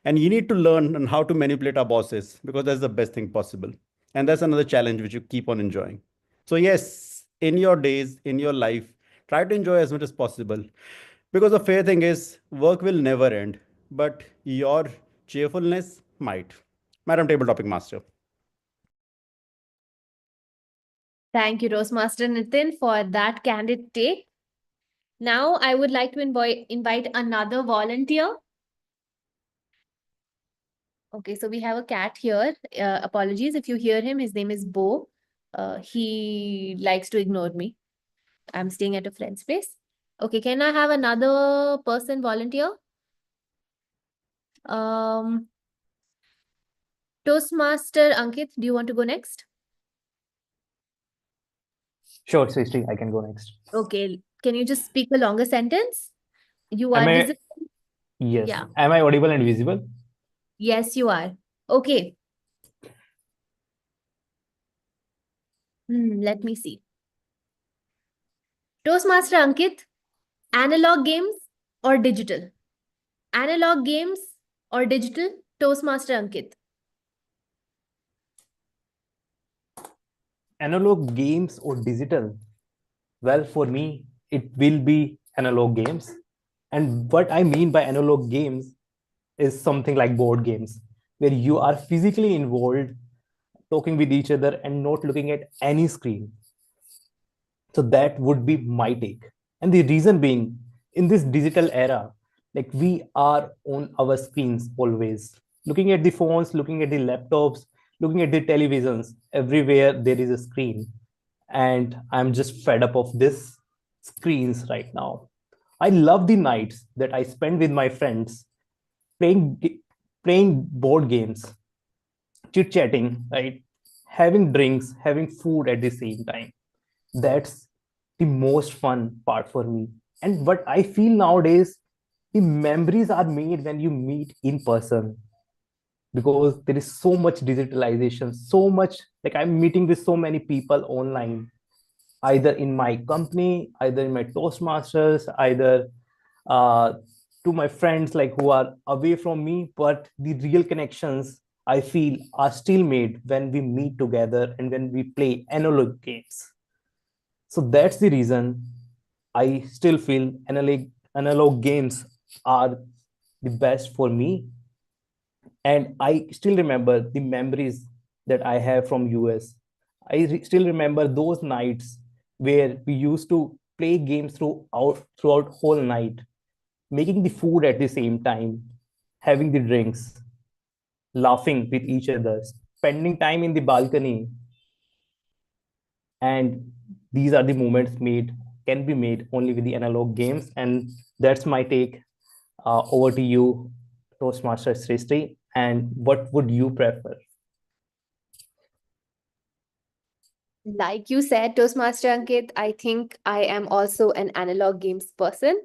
And you need to learn on how to manipulate our bosses because that's the best thing possible. And that's another challenge which you keep on enjoying. So, yes, in your days, in your life, try to enjoy as much as possible. Because the fair thing is, work will never end, but your cheerfulness might. Madam Table Topic Master. Thank you, Toastmaster Nitin, for that candid take. Now, I would like to invite another volunteer. Okay, so we have a cat here. Apologies if you hear him. His name is Bo. He likes to ignore me. I'm staying at a friend's place. Okay, can I have another person volunteer? Toastmaster Ankit, do you want to go next? Sure, Srishti, I can go next. Okay, can you just speak a longer sentence? You Am are I? visible? Yes. Yeah. Am I audible and visible? Yes, you are. Okay. Let me see. Toastmaster Ankit, analog games or digital? Analog games or digital? Toastmaster Ankit. Analog games or digital? Well, for me, it will be analog games. And what I mean by analog games is something like board games, where you are physically involved, talking with each other, and not looking at any screen. So that would be my take. And the reason being, in this digital era, like we are on our screens always, looking at the phones, looking at the laptops, looking at the televisions, everywhere there is a screen. And I'm just fed up of this screens right now. I love the nights that I spend with my friends playing board games, chit chatting, right? Having drinks, having food at the same time. That's the most fun part for me. And what I feel nowadays, the memories are made when you meet in person, because there is so much digitalization, so much, like I'm meeting with so many people online, either in my company, either in my Toastmasters, either uh, to my friends like who are away from me. But the real connections I feel are still made when we meet together and when we play analog games. So that's the reason I still feel analog games are the best for me. And I still remember the memories that I have from US. Still remember those nights where we used to play games throughout whole night, making the food at the same time, having the drinks, laughing with each other, spending time in the balcony. And these are the moments can be made only with the analog games. And that's my take. Over to you, Toastmaster Srishti. And what would you prefer? Like you said, Toastmaster Ankit, I think I am also an analog games person.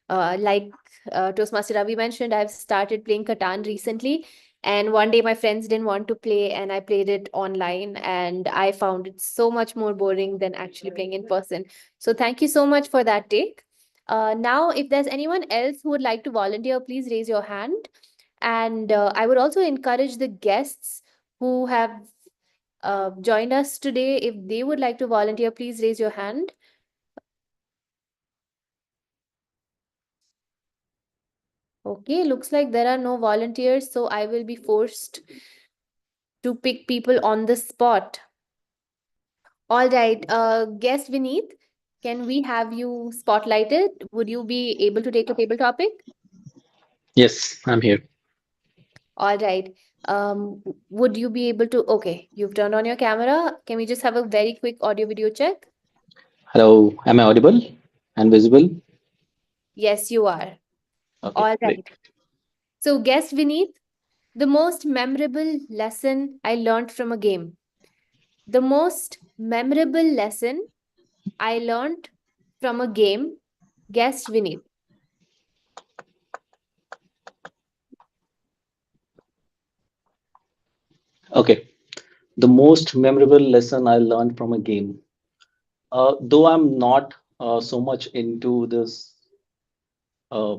Like Toastmaster Ravi mentioned, I've started playing Catan recently. And one day my friends didn't want to play, and I played it online, and I found it so much more boring than actually playing in person. So thank you so much for that take. Now, if there's anyone else who would like to volunteer, please raise your hand. And I would also encourage the guests who have joined us today. If they would like to volunteer, please raise your hand. Okay, looks like there are no volunteers, so I will be forced to pick people on the spot. All right, guest Vineet, can we have you spotlighted? Would you be able to take a table topic? Yes, I'm here. All right. Would you be able to? Okay, you've turned on your camera. Can we just have a very quick audio video check? Hello, am I audible and visible? Yes, you are. Okay, All great. right. So, guess Vineet, the most memorable lesson I learned from a game. The most memorable lesson I learned from a game. Guess Vineet. Okay, the most memorable lesson I learned from a game. Though I'm not so much into this uh,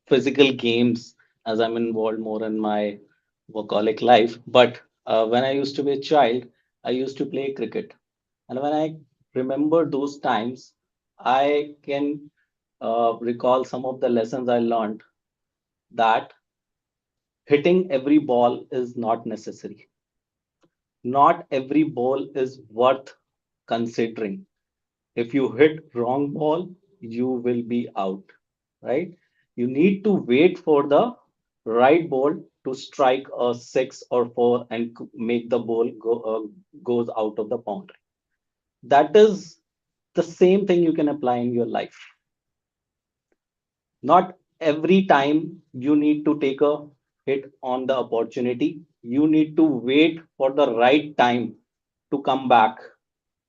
physical games as I'm involved more in my workaholic life, but when I used to be a child, I used to play cricket. And when I remember those times, I can recall some of the lessons I learned that hitting every ball is not necessary. Not every ball is worth considering. If you hit wrong ball, you will be out, right? You need to wait for the right ball to strike a six or four and make the ball goes out of the boundary. That is the same thing you can apply in your life. Not every time you need to take a hit on the opportunity. You need to wait for the right time to come back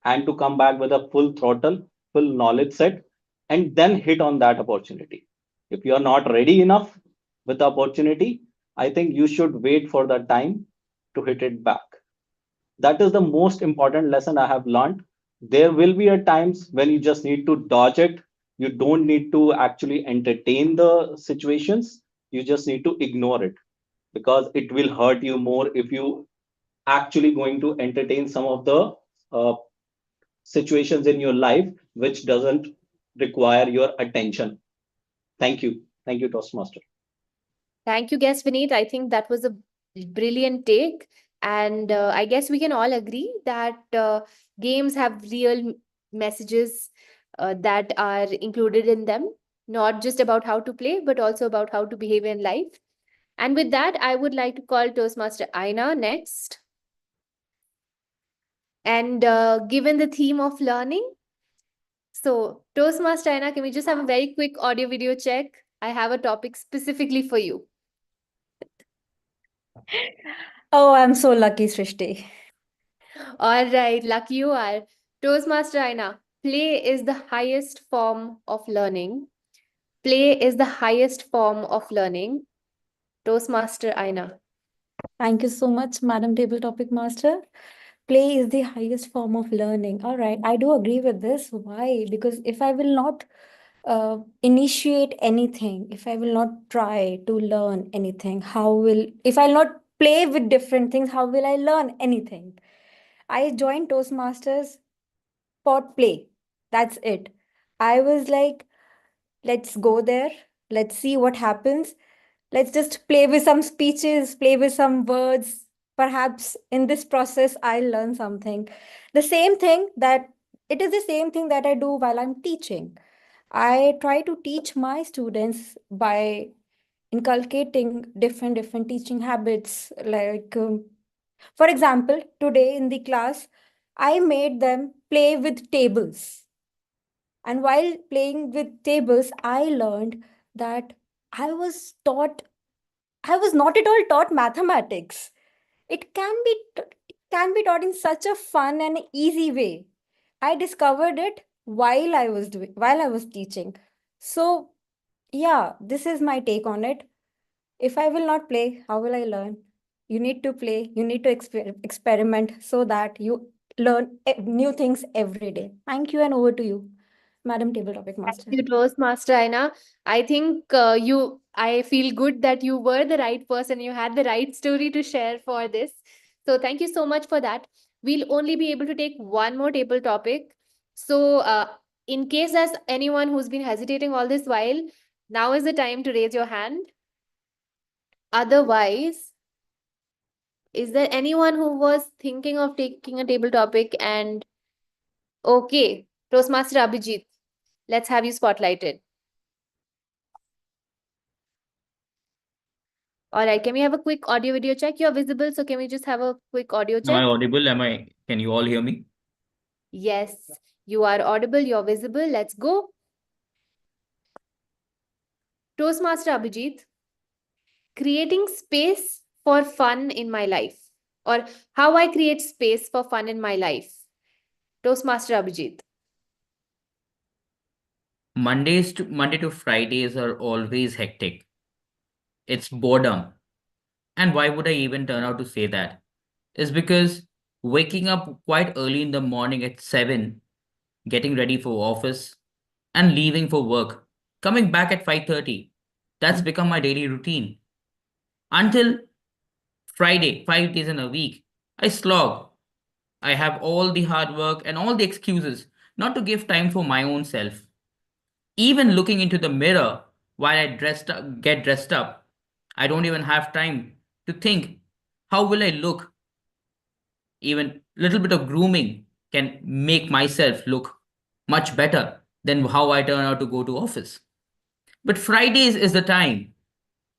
and to come back with a full throttle, full knowledge set, and then hit on that opportunity. If you are not ready enough with the opportunity, I think you should wait for the time to hit it back. That is the most important lesson I have learned. There will be a times when you just need to dodge it. You don't need to actually entertain the situations. You just need to ignore it because it will hurt you more if you actually going to entertain some of the uh, situations in your life which doesn't require your attention. Thank you, Toastmaster. Thank you, guess Vineet. I think that was a brilliant take. And I guess we can all agree that games have real messages that are included in them, not just about how to play, but also about how to behave in life. And with that, I would like to call Toastmaster Aina next. And given the theme of learning, so Toastmaster Aina, can we just have a very quick audio video check? I have a topic specifically for you. Oh, I'm so lucky, Srishti. All right, lucky you are. Toastmaster Aina, play is the highest form of learning. Play is the highest form of learning. Toastmaster Aina. Thank you so much, Madam Table Topic Master. Play is the highest form of learning. All right, I do agree with this. Why? Because if I will not initiate anything, if I will not try to learn anything, if I'll not play with different things, how will I learn anything? I joined Toastmasters for play. That's it. I was like, let's go there. Let's see what happens. Let's just play with some speeches, play with some words. Perhaps in this process, I'll learn something. The same thing that it is the same thing that I do while I'm teaching. I try to teach my students by inculcating different teaching habits. Like, for example, today in the class, I made them play with tables. And while playing with tables, I learned that I was taught, I was not at all taught mathematics. It can be taught in such a fun and easy way. I discovered it while I was teaching. So yeah, this is my take on it. If I will not play, how will I learn? You need to play, you need to experiment so that you learn new things every day. Thank you, and over to you, Madam Table Topic Thank Master. you, Toastmaster Aina. I think I feel good that you were the right person. You had the right story to share for this. So thank you so much for that. We'll only be able to take one more table topic. So in case there's anyone who's been hesitating all this while, now is the time to raise your hand. Otherwise, is there anyone who was thinking of taking a table topic and okay, Toastmaster Abhijit, let's have you spotlighted. All right, can we have a quick audio video check? You're visible, so can we just have a quick audio Am I check? audible? Can you all hear me? Yes, you are audible, you're visible. Let's go. Toastmaster Abhijit, creating space for fun in my life, or how I create space for fun in my life. Toastmaster Abhijit. Monday to Fridays are always hectic. It's boredom. And why would I even turn out to say that? Is because waking up quite early in the morning at 7, getting ready for office, and leaving for work, coming back at 5:30. That's become my daily routine. Until Friday, 5 days in a week, I slog. I have all the hard work and all the excuses not to give time for my own self. Even looking into the mirror while get dressed up, I don't even have time to think, how will I look? Even little bit of grooming can make myself look much better than how I turn out to go to office. But Fridays is the time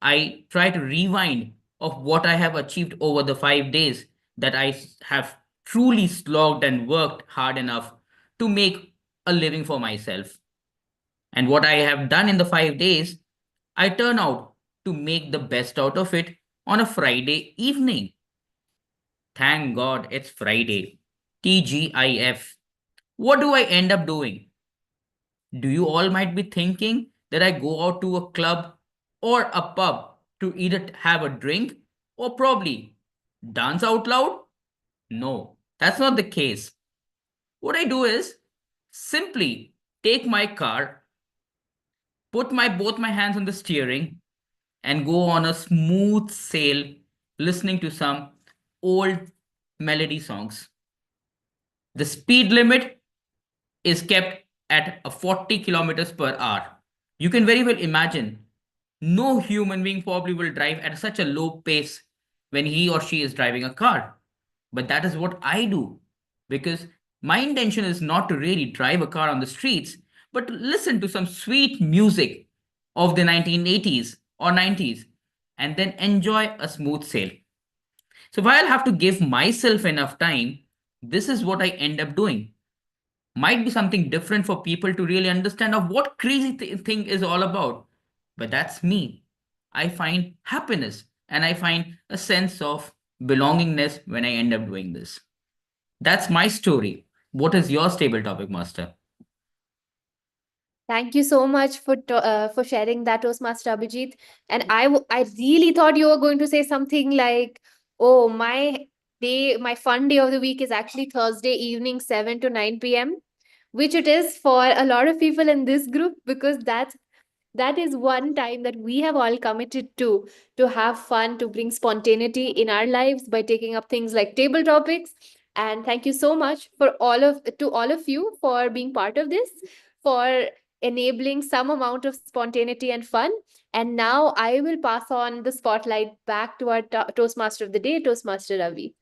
I try to rewind of what I have achieved over the 5 days that have truly slogged and worked hard enough to make a living for myself. And what I have done in the 5 days, I turn out to make the best out of it on a Friday evening. Thank God it's Friday. TGIF. What do I end up doing? Do you all might be thinking that I go out to a club or a pub to either have a drink or probably dance out loud? No, that's not the case. What I do is simply take my car, put my both my hands on the steering, and go on a smooth sail listening to some old melody songs. The speed limit is kept at a 40 kilometers per hour. You can very well imagine no human being probably will drive at such a low pace when he or she is driving a car. But that is what I do because my intention is not to really drive a car on the streets, but to listen to some sweet music of the 1980s or 90s and then enjoy a smooth sail. So, if I'll have to give myself enough time, this is what I end up doing. Might be something different for people to really understand of what crazy thing is all about. But that's me. I find happiness and I find a sense of belongingness when I end up doing this. That's my story. What is your stable topic, Master? Thank you so much for sharing that, Toastmaster Abhijit. And I really thought you were going to say something like, "Oh, my fun day of the week is actually Thursday evening, 7 to 9 p.m." Which it is for a lot of people in this group because that is one time that we have all committed to have fun, to bring spontaneity in our lives by taking up things like table topics. And thank you so much for all of you for being part of this, for enabling some amount of spontaneity and fun. And now I will pass on the spotlight back to our Toastmaster of the day, Toastmaster Ravi.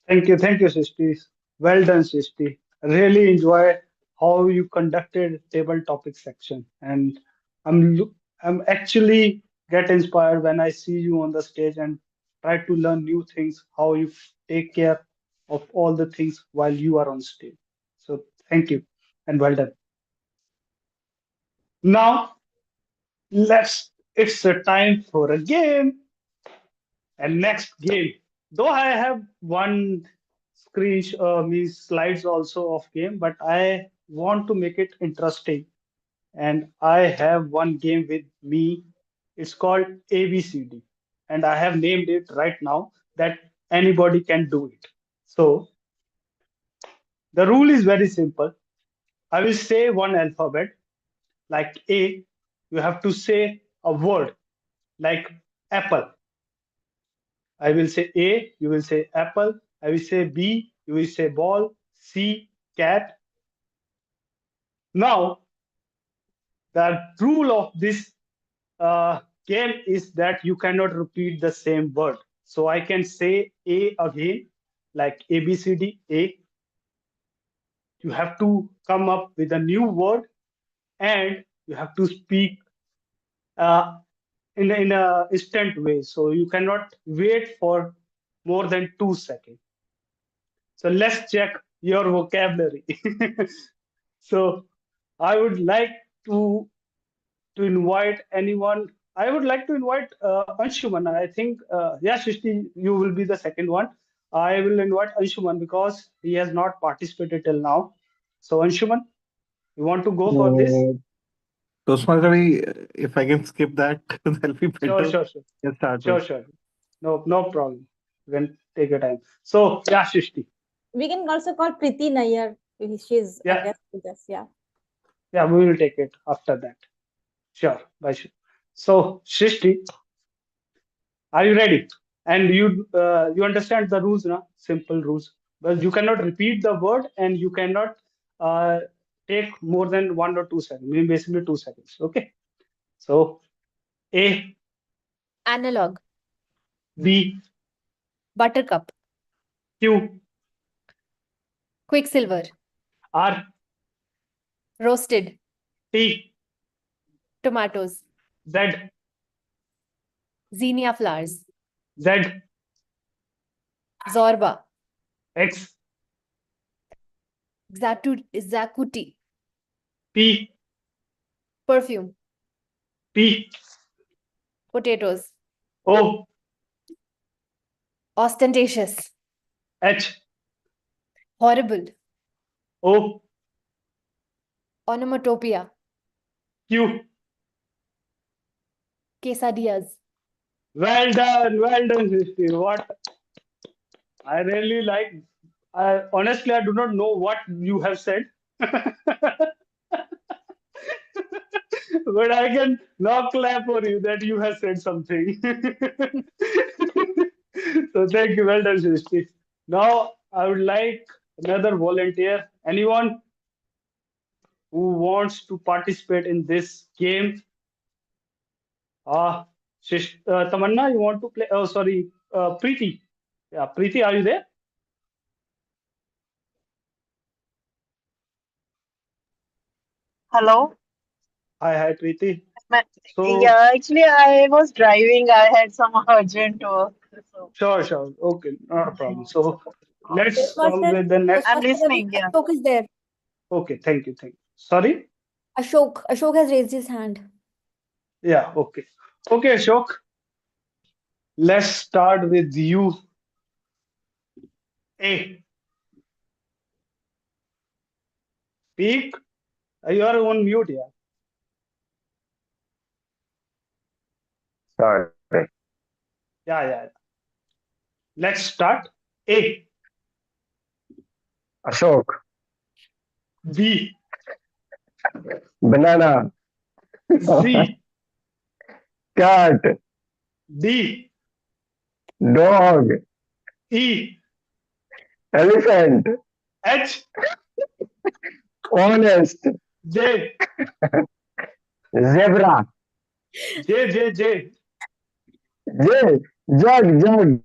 Thank you, Srishti. Well done, Srishti. Really enjoy how you conducted table topic section, and I'm actually get inspired when I see you on the stage and try to learn new things, how you take care of all the things while you are on stage. So thank you and well done. Now it's a time for a game. And next game, though I have one screen means slides also of game, but I want to make it interesting. And I have one game with me. It's called ABCD, and I have named it right now that anybody can do it. So the rule is very simple. I will say one alphabet like A. You have to say a word like apple. I will say A, you will say apple. I will say B, you will say ball. C, cat. Now, the rule of this game is that you cannot repeat the same word. So I can say A again, like A, B, C, D, A. You have to come up with a new word and you have to speak uh, in a instant way. So you cannot wait for more than 2 seconds. So let's check your vocabulary. So I would like to invite anyone. I would like to invite Anshuman. I think, yeah, Shrishti, you will be the second one. I will invite Anshuman because he has not participated till now. So Anshuman, you want to go for this? Toastmaster Ravi, if I can skip that, that'll be Sure, better. sure, sure. Let's start Sure, with. sure. No, no problem. You can take your time. So yeah, Shrishti. We can also call Preeti Nair. She's a Yeah, guest with us. Yeah. yeah, we will take it after that. Sure. Bye. So Shrishti, are you ready? And you understand the rules now? Simple rules. But you cannot repeat the word and you cannot uh, take more than 1 or 2 seconds. I mean, basically 2 seconds. Okay. So A, Analog. B, Buttercup. Q, Quicksilver. R, Roasted. T, Tomatoes. Z, Zinnia flowers. Z, Zorba. X, Zakuti. P, Perfume. P, Potatoes. O, Ostentatious. H, Horrible. O, Onomatopoeia. Q. Quesadillas. Well done, Srishti. What I really like. Honestly, I do not know what you have said, but I can now clap for you that you have said something. So thank you, well done, Srishti. Now I would like another volunteer. Anyone who wants to participate in this game? Tamanna, you want to play? Oh, sorry, Preeti. Yeah, Preeti, are you there? Hello. Hi, Preeti. Ma- So, Yeah, actually, I was driving. I had some urgent work. So, sure. Okay, not a problem. So, let's come Toastmaster, with the next. I'm Toastmaster Ravi, listening. Yeah. Ashok is there. Okay, thank you. Sorry? Ashok has raised his hand. Yeah, okay. Okay, Ashok, let's start with you. A. Speak. You are on mute, yeah. Sorry. Yeah. Let's start. A. Ashok, B. banana, C. cat, D. dog, E. elephant, H. honest, J. zebra, J. J, jug,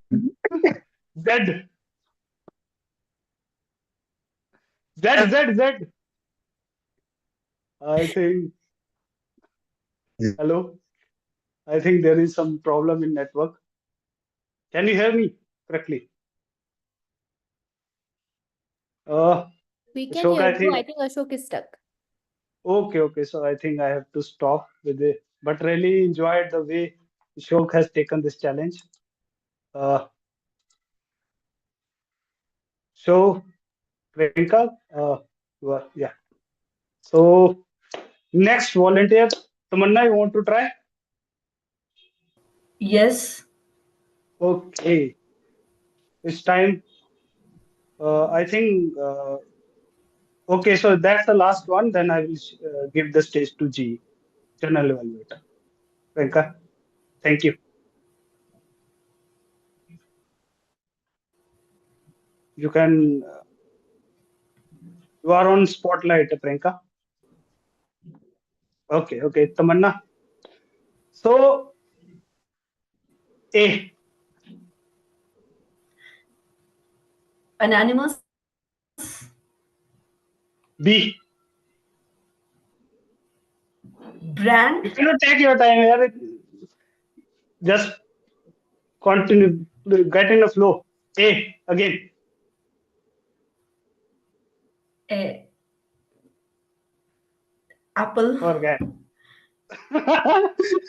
Z. Z. I think, hello. I think there is some problem in network. Can you hear me correctly? We can Ashok, hear I you. I think, think Ashok is stuck. okay. So I think I have to stop with it. But really enjoyed the way Ashok has taken this challenge. So, Priyanka, yeah. So, next volunteer, Tamanna, you want to try? Yes. Okay, it's time. I think, okay, so that's the last one. Then I will give the stage to G, General Evaluator. Priyanka, thank you. You can, you are on spotlight, Priyanka. Okay, Tamanna. So, A, Anonymous. B. Brand. You cannot take your time here. Just continue, get in the flow. A again. A. Apple. Okay.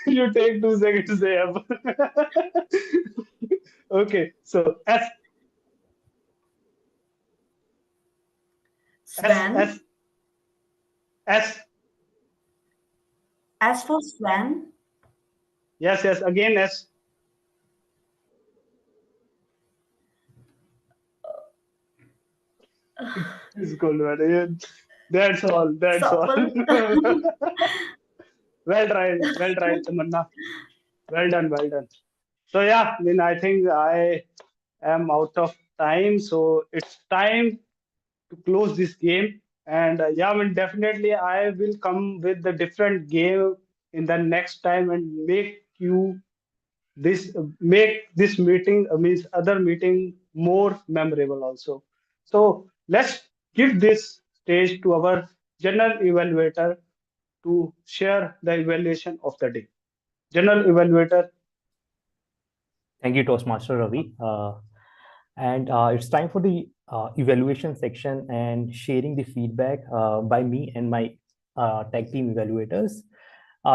You take 2 seconds to say apple. Okay, so Swan. S. S for swan. Yes, yes, again S. It's cool, man. That's all. That's all. Supple. Well tried, Tamanna. Well done, well done. So yeah, I mean, I think I am out of time, so it's time to close this game. And yeah, I mean, definitely I will come with the different game in the next time and make this meeting means other meeting more memorable also. So let's give this stage to our general evaluator to share the evaluation of the day. General evaluator. Thank you, Toastmaster Ravi. And it's time for the evaluation section and sharing the feedback by me and my tag team evaluators.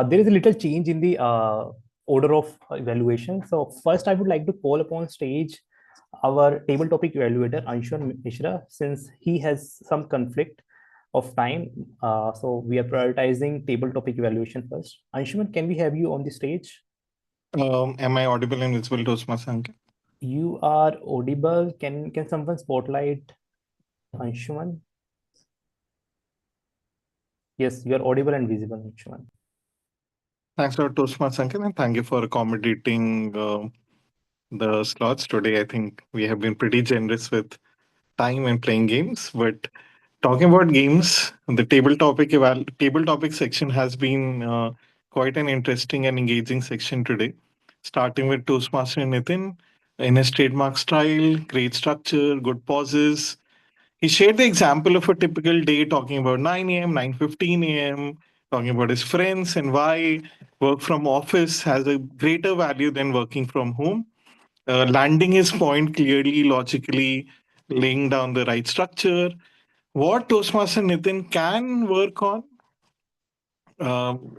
There is a little change in the order of evaluation. So first, I would like to call upon stage our table topic evaluator, Anshuman Mishra, since he has some conflict of time. So we are prioritizing table topic evaluation first. Anshuman, can we have you on the stage? Am I audible and visible, Toastmaster? You are audible. Can someone spotlight Anshuman? Yes, you are audible and visible, Anshuman. Thanks for Toastmaster, and thank you for accommodating the slots today. I think we have been pretty generous with time and playing games. But talking about games, the table topic section has been quite an interesting and engaging section today. Starting with Toastmaster Nitin in his trademark style, great structure, good pauses. He shared the example of a typical day, talking about 9 a.m., 9:15 a.m., talking about his friends and why work from office has a greater value than working from home. Landing his point clearly, logically, laying down the right structure. What Toastmaster Nitin can work on um,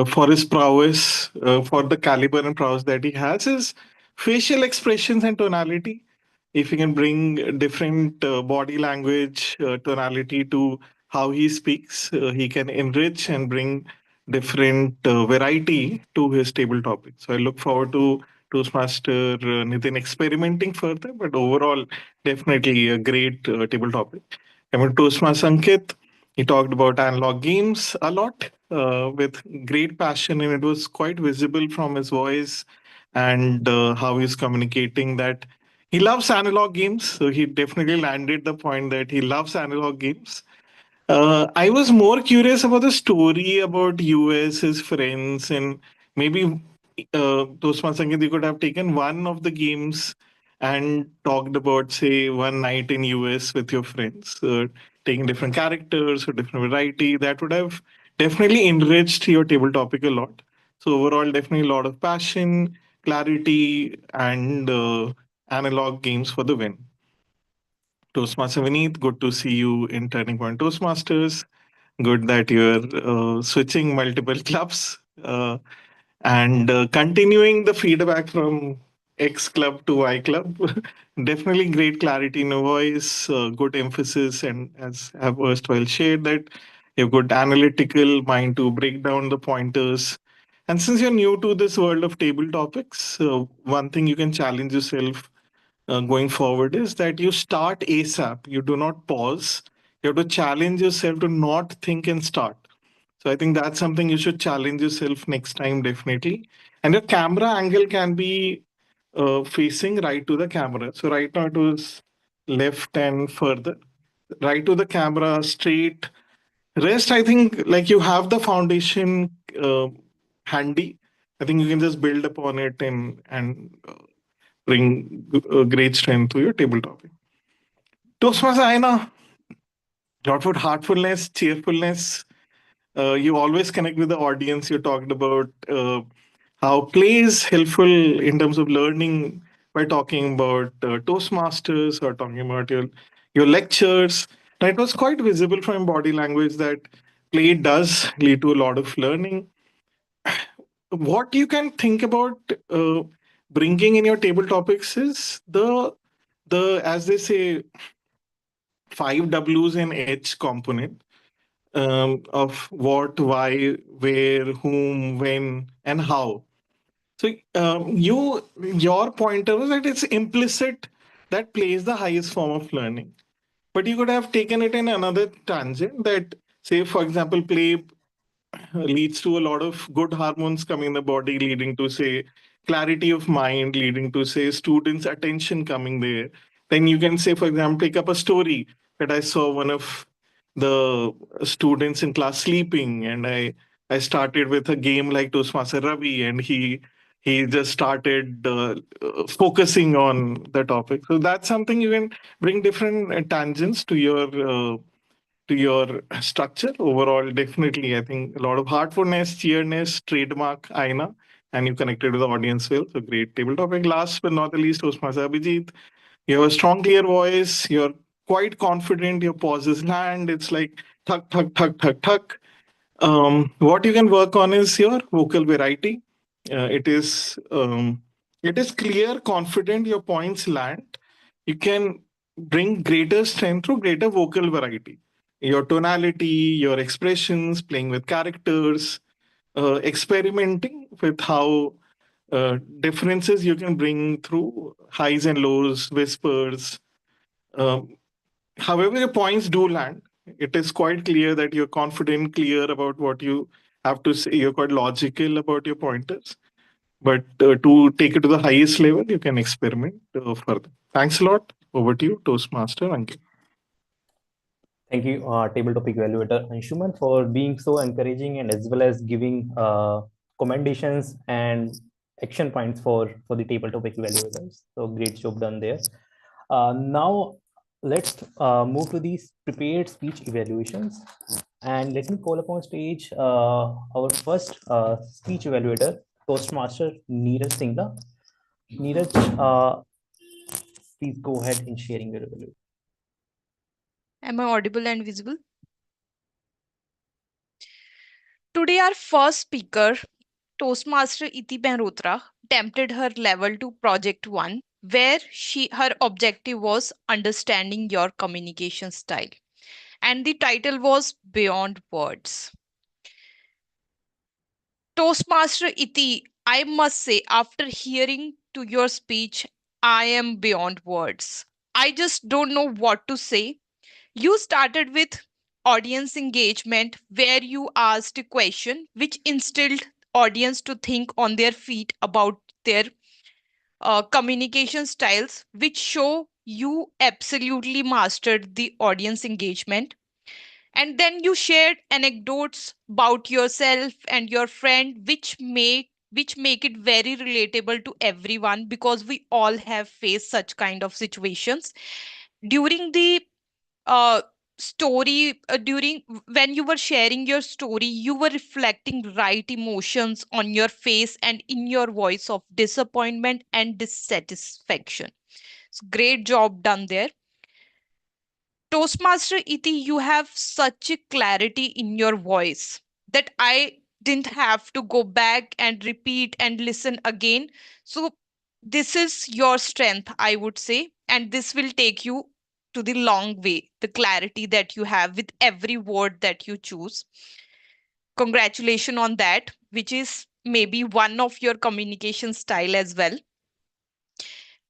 for his prowess, for the caliber and prowess that he has, is facial expressions and tonality. If he can bring different body language, tonality to how he speaks, he can enrich and bring different variety to his table topic. So I look forward to Toastmaster Nitin experimenting further, but overall, definitely a great table topic. Coming to Toastmaster Ankit, he talked about analog games a lot with great passion, and it was quite visible from his voice and how he's communicating that he loves analog games. So he definitely landed the point that he loves analog games. I was more curious about the story about US, his friends, and maybe Tosman Sangeet, you could have taken one of the games and talked about, say, one night in US with your friends, taking different characters or different variety. That would have definitely enriched your table topic a lot. So overall, definitely a lot of passion, clarity, and analog games for the win. Toastmaster Vineet, good to see you in Turning Point Toastmasters. Good that you're switching multiple clubs and continuing the feedback from X club to Y club. Definitely great clarity in your voice, good emphasis, and as I've erstwhile shared, that you've got analytical mind to break down the pointers. And since you're new to this world of table topics, one thing you can challenge yourself going forward is that you start ASAP. You do not pause. You have to challenge yourself to not think and start. So I think that's something you should challenge yourself next time, definitely. And your camera angle can be facing right to the camera. So right now it was left and further. Right to the camera, straight. Rest, I think, like you have the foundation handy. I think you can just build upon it and bring great strength to your table topic. Toastmaster Aina, lot of heartfulness, cheerfulness. You always connect with the audience. You talked about how play is helpful in terms of learning by talking about Toastmasters or talking about your lectures. And it was quite visible from body language that play does lead to a lot of learning. What you can think about bringing in your table topics is the as they say, five W's and H component of what, why, where, whom, when, and how. So your pointer was that it's implicit that play is the highest form of learning. But you could have taken it in another tangent that, say, for example, play leads to a lot of good hormones coming in the body, leading to, say, clarity of mind, leading to, say, students' attention coming there. Then you can say, for example, pick up a story that I saw one of the students in class sleeping, and I started with a game like Toastmaster Ravi, and he just started focusing on the topic. So that's something you can bring different tangents to your structure. Overall, definitely, I think a lot of heartfulness, cheerness, trademark, Aina, and you connected with the audience well. So great table topic. Last but not the least, Toastmaster Abhijit. You have a strong, clear voice. You're quite confident. Your pauses land. It's like thuk, thuk, thuk, thuk, thuk. What you can work on is your vocal variety. Uh, it is um, it is clear, confident. Your points land. You can bring greater strength through greater vocal variety. Your tonality, your expressions, playing with characters, experimenting with how differences you can bring through highs and lows, whispers. Um, However, your points do land. It is quite clear that you're confident, clear about what you have to say. You're quite logical about your pointers. But to take it to the highest level, you can experiment further. Thanks a lot. Over to you, Toastmaster Ankit. Thank you, table topic evaluator Anshuman, for being so encouraging and as well as giving commendations and action points for the table topic evaluators. So great job done there. Now let's move to these prepared speech evaluations, and let me call upon stage our first speech evaluator, Toastmaster Neeraj Singla. Neeraj, please go ahead in sharing your evaluation. Am I audible and visible? Today, our first speaker, Toastmaster Iti Mehrotra, tempted her level to Project 1, where her objective was understanding your communication style. And the title was Beyond Words. Toastmaster Iti, I must say, after hearing to your speech, I am beyond words. I just don't know what to say. You started with audience engagement, where you asked a question which instilled audience to think on their feet about their communication styles, which show you absolutely mastered the audience engagement. And then you shared anecdotes about yourself and your friend, which make it very relatable to everyone, because we all have faced such kind of situations during the uh, story. During when you were sharing your story, you were reflecting right emotions on your face and in your voice of disappointment and dissatisfaction. So great job done there. Toastmaster Iti, you have such a clarity in your voice that I didn't have to go back and repeat and listen again. So, this is your strength, I would say, and this will take you to the long way. The clarity that you have with every word that you choose. Congratulations on that, which is maybe one of your communication style as well.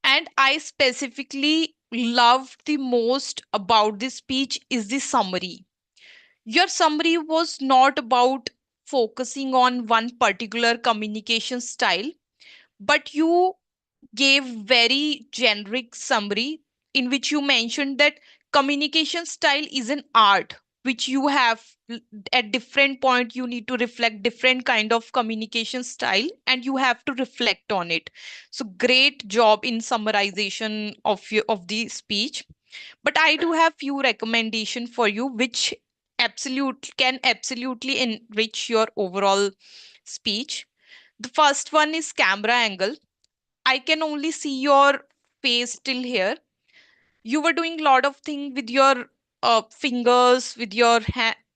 And I specifically loved the most about this speech is the summary. Your summary was not about focusing on one particular communication style, but you gave very generic summary in which you mentioned that communication style is an art which you have at different point you need to reflect different kind of communication style and you have to reflect on it. So great job in summarization of the speech. But I do have few recommendation for you which absolutely enrich your overall speech. The first one is camera angle. I can only see your face till here. You were doing a lot of things with your fingers, with your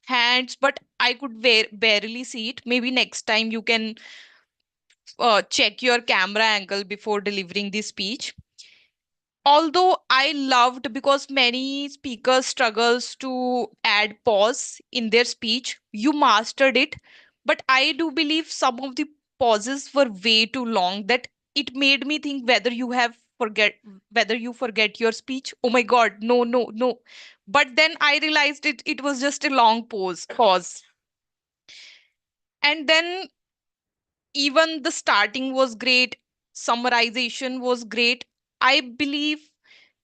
hands, but I could barely see it. Maybe next time you can check your camera angle before delivering the speech. Although I loved, because many speakers struggles to add pause in their speech, you mastered it. But I do believe some of the pauses were way too long, that it made me think whether you forget your speech. Oh my god, no, no, no. But then I realized it was just a long pause. And then even the starting was great, summarization was great. I believe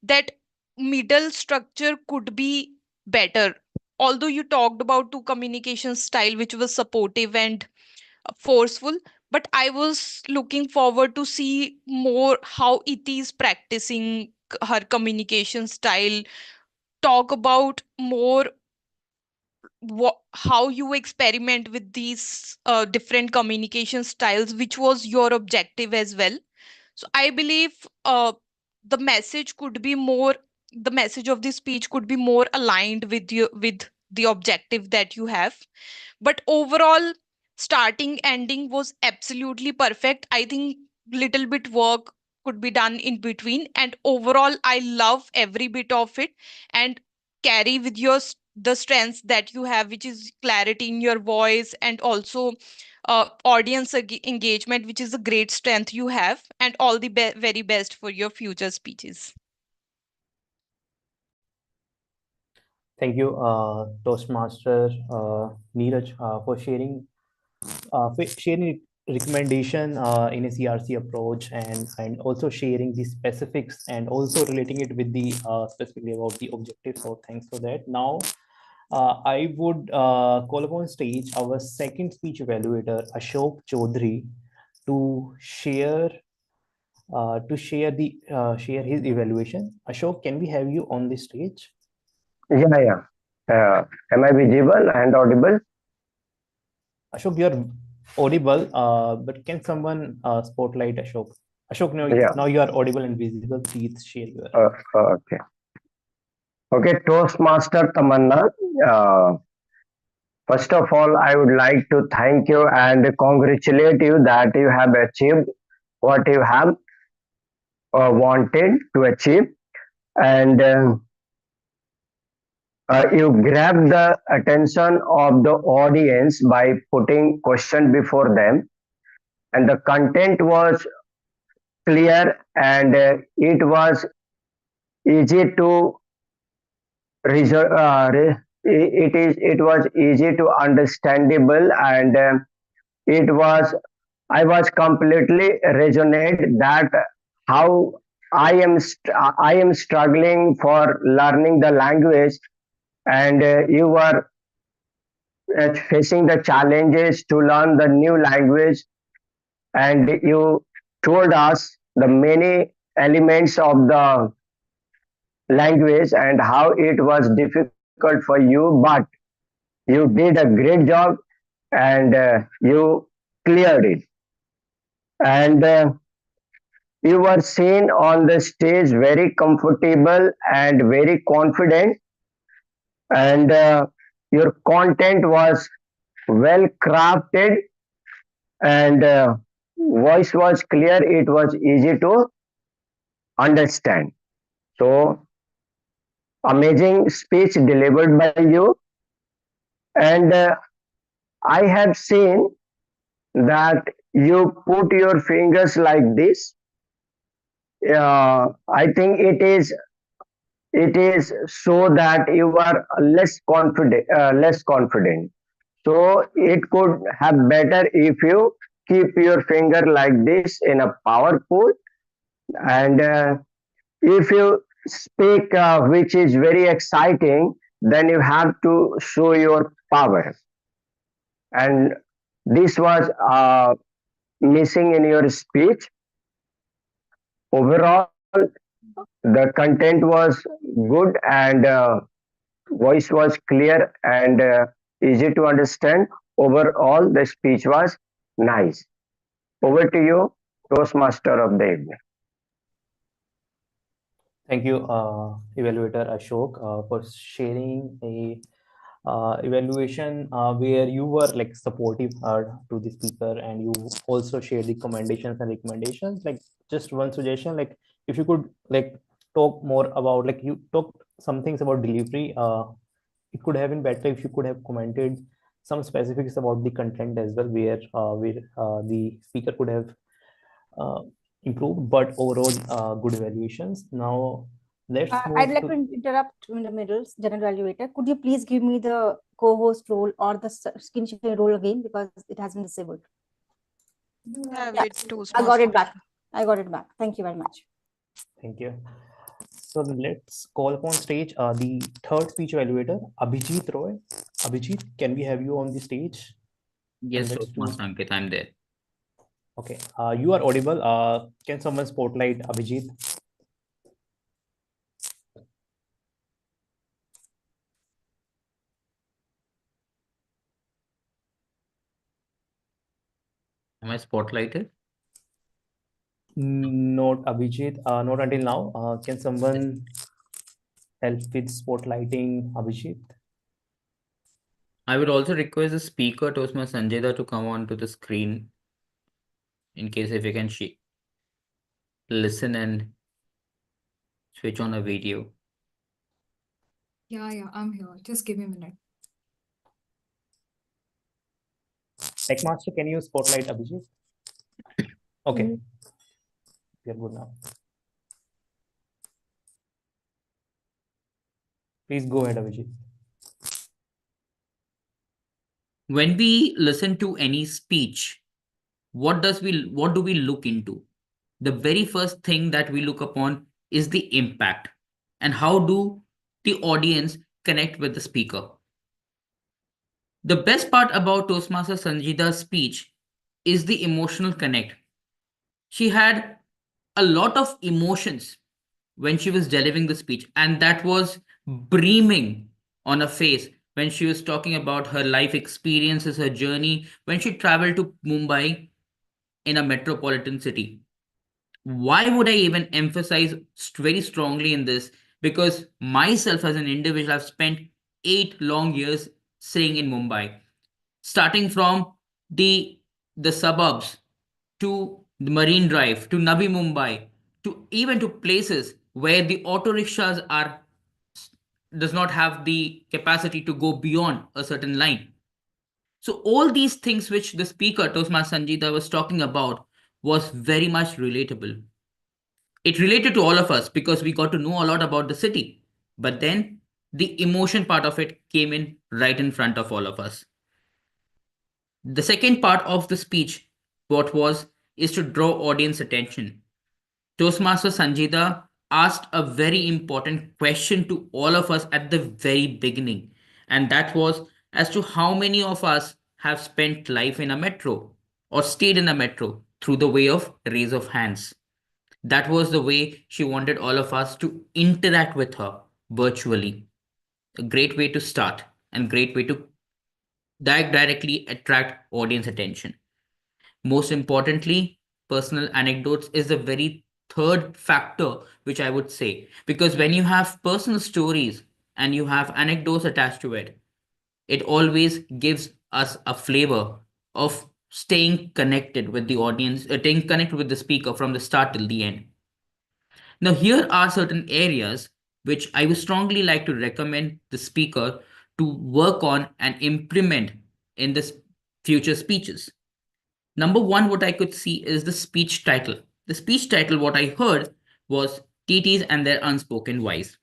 that middle structure could be better. Although you talked about two communication style which was supportive and forceful, but I was looking forward to see more how it is practicing her communication style. Talk about more how you experiment with these different communication styles, which was your objective as well. So I believe the message could be more, the message of the speech could be more aligned with you, with the objective that you have. But overall, starting ending was absolutely perfect. I think little bit work could be done in between, and overall I love every bit of it. And carry with your the strengths that you have, which is clarity in your voice, and also audience engagement, which is a great strength you have. And all the very best for your future speeches. Thank you, Toastmaster Neeraj, for sharing recommendation in a CRC approach, and also sharing the specifics and also relating it with the specifically about the objective. So thanks for that. Now, I would call upon stage our second speech evaluator, Ashok Chaudhary, to share share his evaluation. Ashok, can we have you on the stage? Yeah. Am I visible and audible? Ashok, you're audible, but can someone spotlight Ashok? Ashok, Yeah. now you are audible and visible. Please share your. Okay. Okay, Toastmaster Tamanna. First of all, I would like to thank you and congratulate you that you have achieved what you have wanted to achieve, and you grabbed the attention of the audience by putting question before them, and the content was clear, and it was easy to it was easy to understandable, and it was I was completely resonate that how I am struggling for learning the language, and you were facing the challenges to learn the new language, and you told us the many elements of the language and how it was difficult for you, but you did a great job, and you cleared it, and you were seen on the stage very comfortable and very confident, and your content was well crafted, and voice was clear, it was easy to understand. So amazing speech delivered by you, and I have seen that you put your fingers like this. I think it is so that you are less confident. So it could have better if you keep your finger like this in a powerful, and if you speak which is very exciting, then you have to show your power, and this was missing in your speech. Overall, the content was good, and voice was clear and easy to understand. Overall, the speech was nice. Over to you, Toastmaster of the evening. Thank you, Evaluator Ashok, for sharing a evaluation where you were like supportive to the speaker, and you also shared the commendations and recommendations. Like, just one suggestion, like if you could like talk more about, like you talked some things about delivery, it could have been better if you could have commented some specifics about the content as well, where the speaker could have uh, improved, but overall good evaluations. Now let's I'd move like to to interrupt in the middle, General Evaluator. Could you please give me the co-host role or the screen share role again, because it has been disabled? Have Yeah, it I got it Toastmasters. back. I got it back. Thank you very much. thank you. So let's call upon stage the third speech evaluator, Abhijit Roy. Abhijit, can we have you on the stage? Yes, And let's do. Toastmaster Ankit, I'm there. Okay, you are audible. Can someone spotlight Abhijit? Am I spotlighted? Not Abhijit. Not until now. Can someone help with spotlighting Abhijit? I would also request the speaker, Toastmaster Sanjayda, to come onto the screen in case if you can listen and switch on a video. Yeah, I'm here. Just give me a minute. Tech Master, can you spotlight Abhijit? Okay, we are good now. Please go ahead, Abhijit. When we listen to any speech, what do we look into? The very first thing that we look upon is the impact, and how do the audience connect with the speaker. The best part about Toastmaster Sanjida's speech is the emotional connect. She had a lot of emotions when she was delivering the speech, and that was beaming on her face when she was talking about her life experiences, her journey when she traveled to Mumbai in a metropolitan city. Why would I even emphasize very strongly in this? Because myself as an individual, I've spent 8 long years staying in Mumbai, starting from the the suburbs to the Marine Drive to Navi Mumbai to even to places where the auto rickshaws are does not have the capacity to go beyond a certain line. So all these things which the speaker Toastmaster Sanjita was talking about was very much relatable. It related to all of us because we got to know a lot about the city. But then the emotion part of it came in right in front of all of us. The second part of the speech, what was, is to draw audience attention. Toastmaster Sanjita asked a very important question to all of us at the very beginning, and that was as to how many of us have spent life in a metro or stayed in a metro through the way of raise of hands. That was the way she wanted all of us to interact with her virtually. A great way to start and great way to directly attract audience attention. Most importantly, personal anecdotes is the very third factor, which I would say, because when you have personal stories and you have anecdotes attached to it, it always gives us a flavor of staying connected with the audience, staying connected with the speaker from the start till the end. Now, here are certain areas which I would strongly like to recommend the speaker to work on and implement in this future speeches. Number one, what I could see is the speech title. The speech title, what I heard was TTs and their unspoken whys.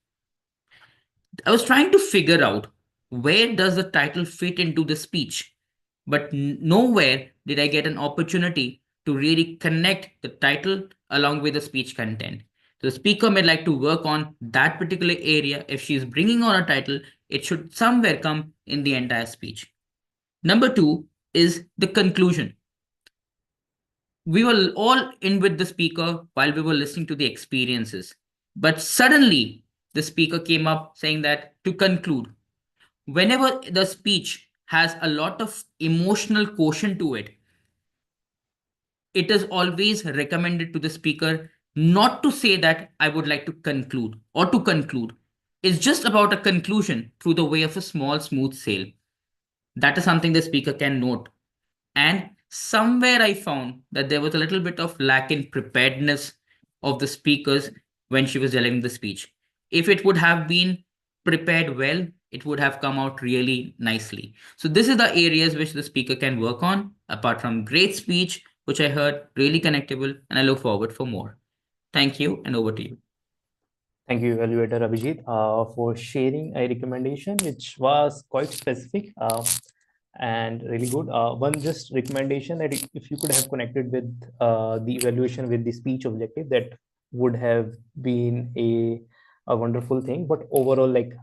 I was trying to figure out where does the title fit into the speech, but nowhere did I get an opportunity to really connect the title along with the speech content. So the speaker may like to work on that particular area. If she's bringing on a title, it should somewhere come in the entire speech. Number two is the conclusion. We were all in with the speaker while we were listening to the experiences. But suddenly, the speaker came up saying that to conclude, whenever the speech has a lot of emotional quotient to it, it is always recommended to the speaker not to say that I would like to conclude or to conclude. It's just about a conclusion through the way of a small, smooth sail. That is something the speaker can note. And somewhere I found that there was a little bit of lack in preparedness of the speakers when she was delivering the speech. If it would have been prepared well, it would have come out really nicely. So this is the areas which the speaker can work on, apart from great speech, which I heard really connectable, and I look forward for more. Thank you, and over to you. Thank you, Evaluator Abhijit, for sharing a recommendation which was quite specific and really good. One just recommendation that if you could have connected with the evaluation with the speech objective, that would have been a wonderful thing. But overall, like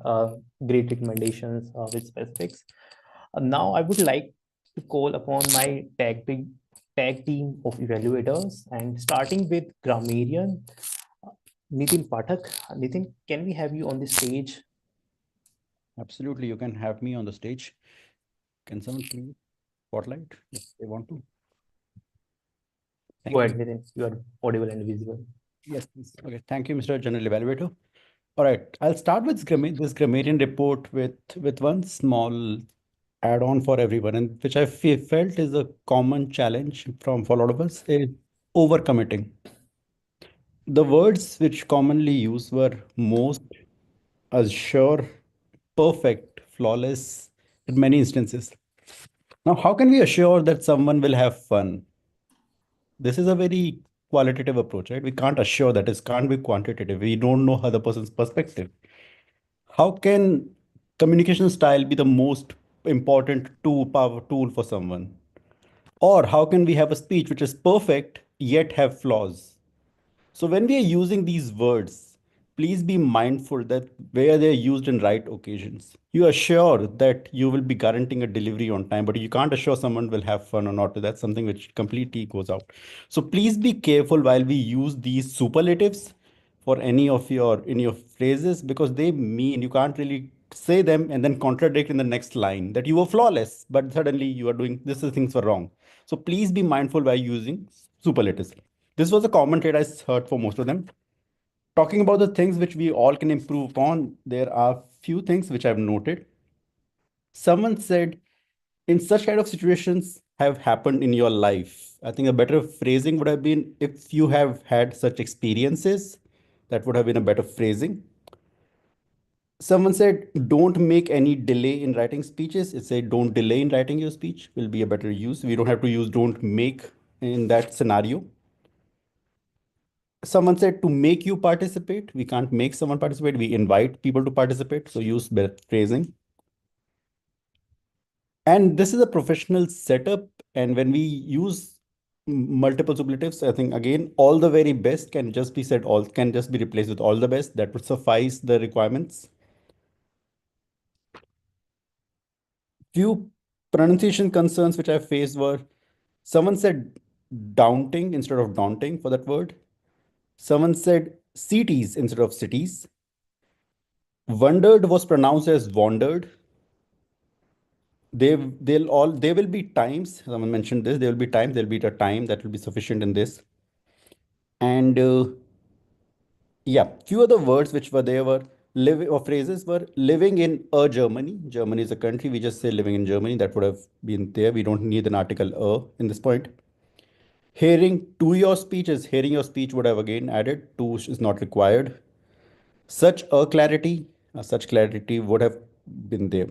great recommendations with specifics. Now I would like to call upon my tag team of evaluators, and starting with grammarian Nitin Pathak. Nitin, can we have you on the stage? Absolutely, you can have me on the stage. Can someone please spotlight if they want to? Go ahead, Nitin. You are audible and visible. Yes, please. Okay, thank you, Mr. General Evaluator. All right, I'll start with this grammarian report with one small add-on for everyone, and which I felt is a common challenge for a lot of us, is overcommitting. The words which commonly used were most, assure, perfect, flawless in many instances. Now, how can we assure that someone will have fun? This is a very qualitative approach, right? We can't assure that. It can't be quantitative. We don't know other person's perspective. How can communication style be the most important power tool for someone? Or how can we have a speech which is perfect yet have flaws? So when we are using these words, please be mindful that where they're used in right occasions. You assure that you will be guaranteeing a delivery on time, but you can't assure someone will have fun or not. That's something which completely goes out. So please be careful while we use these superlatives for any of your phrases, because they mean you can't really say them and then contradict in the next line that you were flawless, but suddenly you are doing this is things were wrong. So please be mindful while using superlatives. This was a common trait I heard for most of them. Talking about the things which we all can improve upon, there are few things which I've noted. Someone said, in such kind of situations have happened in your life. I think a better phrasing would have been, if you have had such experiences, that would have been a better phrasing. Someone said, don't make any delay in writing speeches. It said, don't delay in writing your speech will be a better use. We don't have to use don't make in that scenario. Someone said to make you participate. We can't make someone participate. We invite people to participate. So use better phrasing. And this is a professional setup. And when we use multiple superlatives, I think again, all the very best can just be said, all can just be replaced with all the best. That would suffice the requirements. Few pronunciation concerns which I faced were, someone said daunting instead of daunting for that word. Someone said cities instead of cities. Wondered was pronounced as wandered. There will be times, someone mentioned this, there will be times, there'll be a time that will be sufficient in this. And yeah, few other words which were there were live or phrases were living in a Germany. Germany is a country. We just say living in Germany. That would have been there. We don't need an article in this point. Hearing to your speech is hearing your speech would have again added. To is not required. Such clarity would have been there.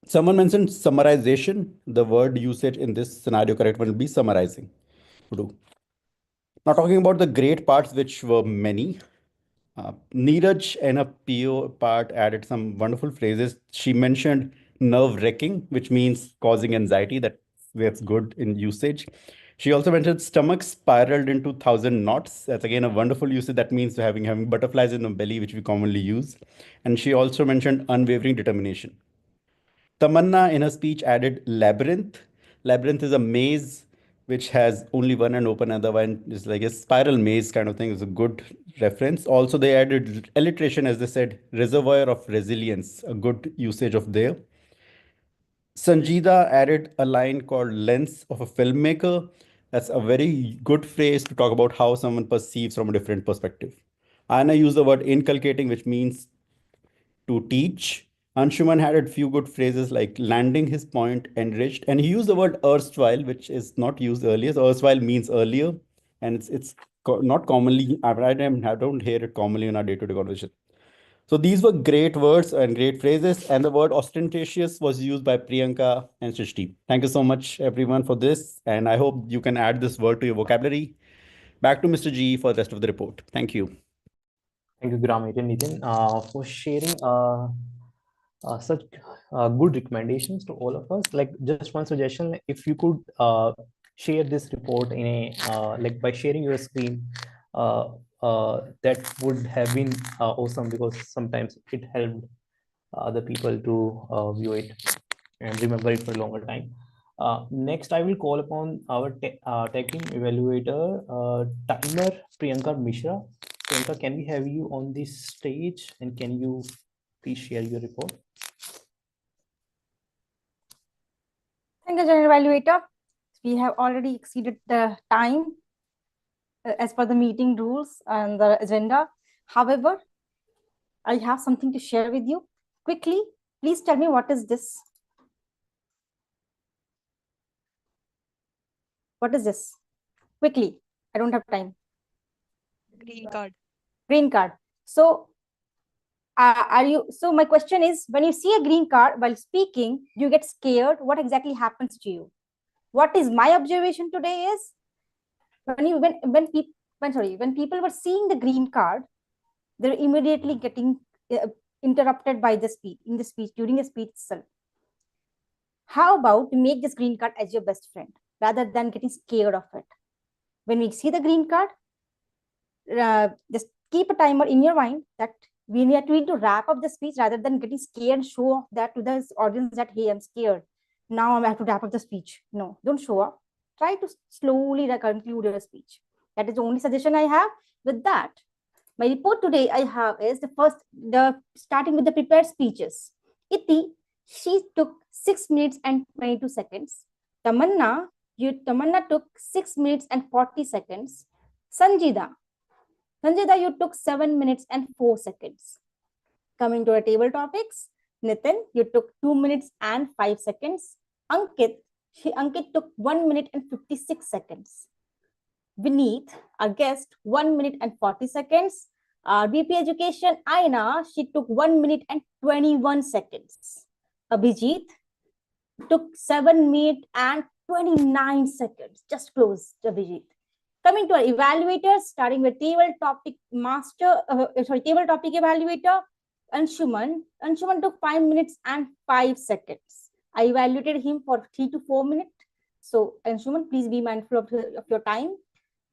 Someone mentioned summarization. The word usage in this scenario correct one will be summarizing. Now talking about the great parts, which were many. Neeraj and a PO part added some wonderful phrases. She mentioned nerve-wracking, which means causing anxiety. That's good in usage. She also mentioned stomach spiraled into 1,000 knots. That's again a wonderful usage. That means having butterflies in the belly, which we commonly use. And she also mentioned unwavering determination. Tamanna in her speech added labyrinth. Labyrinth is a maze which has only one and open, other one is like a spiral maze kind of thing. Is a good reference. Also, they added alliteration, as they said, reservoir of resilience, a good usage of there. Sanjida added a line called lens of a filmmaker. That's a very good phrase to talk about how someone perceives from a different perspective. Anna used the word inculcating, which means to teach. Anshuman had a few good phrases like landing his point, enriched, and he used the word erstwhile, which is not used earlier. So erstwhile means earlier, and it's not commonly. I don't hear it commonly in our day-to-day conversation. So these were great words and great phrases, and the word ostentatious was used by Priyanka and Srishti. Thank you so much, everyone, for this, and I hope you can add this word to your vocabulary. Back to Mr. G for the rest of the report. Thank you. Thank you, Gramit and Nitin, for sharing such good recommendations to all of us. Like, just one suggestion: if you could share this report in a like by sharing your screen, that would have been awesome, because sometimes it helped other people to view it and remember it for a longer time. Next, I will call upon our tech team evaluator, timer Priyanka Mishra. Priyanka, can we have you on this stage, and can you please share your report? Thank you, General Evaluator. We have already exceeded the time as per the meeting rules and the agenda. However, I have something to share with you. Quickly, please tell me, what is this? What is this? Quickly, I don't have time. Green card. Green card. So, so my question is, when you see a green card while speaking, you get scared. What exactly happens to you? What is my observation today is, when people were seeing the green card, they're immediately getting interrupted by the speech during the speech itself. How about you make this green card as your best friend rather than getting scared of it? When we see the green card, just keep a timer in your mind that we need to wrap up the speech rather than getting scared and show off that to the audience that, hey, I'm scared. Now I have to wrap up the speech. No, don't show up. Try to slowly conclude your speech. That is the only suggestion I have. With that, my report today I have is starting with the prepared speeches. Iti, she took 6 minutes and 22 seconds. Tamanna took 6 minutes and 40 seconds. Sanjida, you took 7 minutes and 4 seconds. Coming to our table topics, Nitin, you took 2 minutes and 5 seconds. Ankit took 1 minute and 56 seconds. Vineet, our guest, 1 minute and 40 seconds. BP Education, Aina, she took 1 minute and 21 seconds. Abhijit took 7 minutes and 29 seconds. Just close, Abhijit. Coming to our evaluators, starting with table topic evaluator, Anshuman. Anshuman took 5 minutes and 5 seconds. I evaluated him for 3 to 4 minutes. So, Anshuman, please be mindful of your time.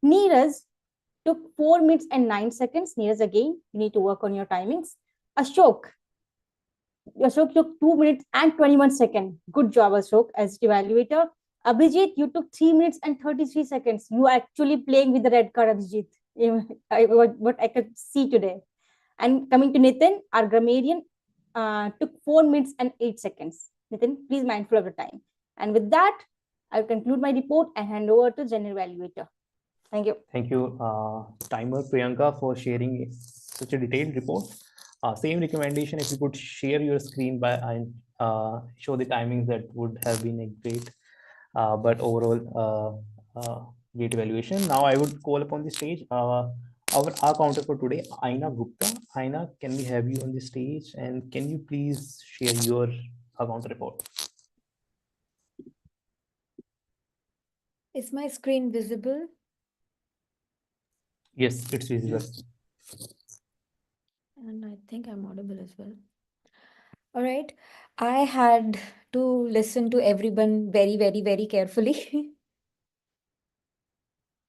Neeraj took 4 minutes and 9 seconds. Neeraj, again, you need to work on your timings. Ashok took 2 minutes and 21 seconds. Good job, Ashok, as evaluator. Abhijit, you took 3 minutes and 33 seconds. You are actually playing with the red card, Abhijit. What I could see today. And coming to Nitin, our grammarian, took 4 minutes and 8 seconds. Nitin, please mindful of the time. And with that, I'll conclude my report and hand over to General Evaluator. Thank you. Thank you, timer Priyanka, for sharing such a detailed report. Same recommendation, if you could share your screen and show the timings, that would have been a great, but overall great evaluation. Now I would call upon the stage our counter for today, Aina Gupta. Aina, can we have you on the stage, and can you please share your counter report? Is my screen visible? Yes, it's visible. Yes. And I think I'm audible as well. All right. I had to listen to everyone very, very, very carefully.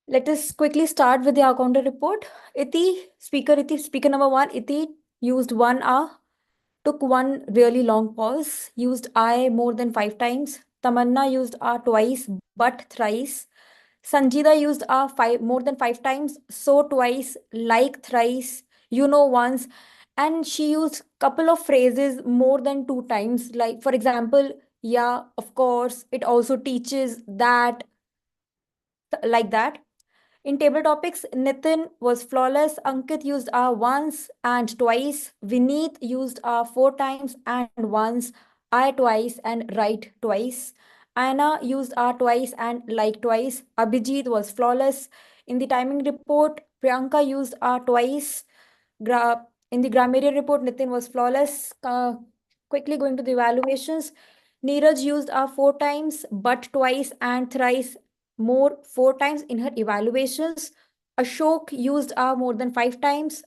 Let us quickly start with the counter report. Speaker number 1, Iti used 1 took 1 really long pause, used I more than 5 times. Tamanna used twice, but thrice. Sanjida used more than 5 times, so twice, like thrice, once. And she used couple of phrases more than 2 times. Like, for example, yeah, of course, it also teaches that. like that. In table topics, Nitin was flawless. Ankit used once and twice. Vineet used 4 times and once. I twice and right twice. Anna used twice and like twice. Abhijit was flawless. In the timing report, Priyanka used twice. In the grammarian report, Nitin was flawless. Quickly going to the evaluations. Neeraj used 4 times, but twice and thrice more 4 times in her evaluations. Ashok used more than 5 times,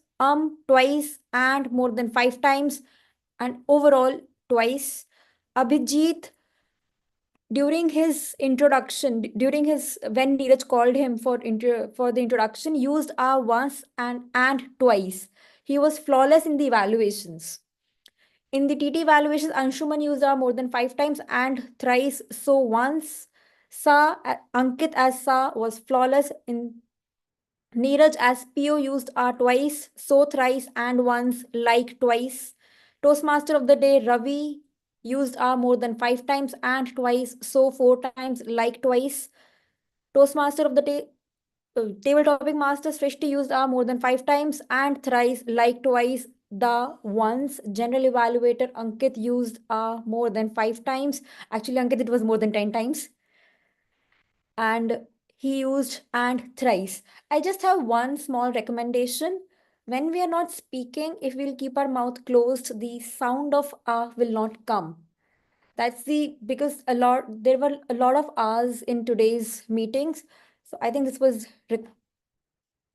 twice and more than 5 times, and overall twice. Abhijit, during his introduction, when Neeraj called him for the introduction, used once and twice. He was flawless in the evaluations. In the TT evaluations, Anshuman used more than 5 times and thrice. So once. Ankit as Sa was flawless. In Neeraj as PO used twice, so thrice and once, like twice. Toastmaster of the day, Ravi used more than 5 times and twice, so 4 times, like twice. Toastmaster of the day, table topic master Srishti used more than 5 times and thrice, like twice. The once general evaluator Ankit used more than 5 times. Actually, Ankit, it was more than 10 times. And he used and thrice. I just have one small recommendation. When we are not speaking, if we'll keep our mouth closed, the sound of will not come. That's because there were a lot of hours in today's meetings. So I think this was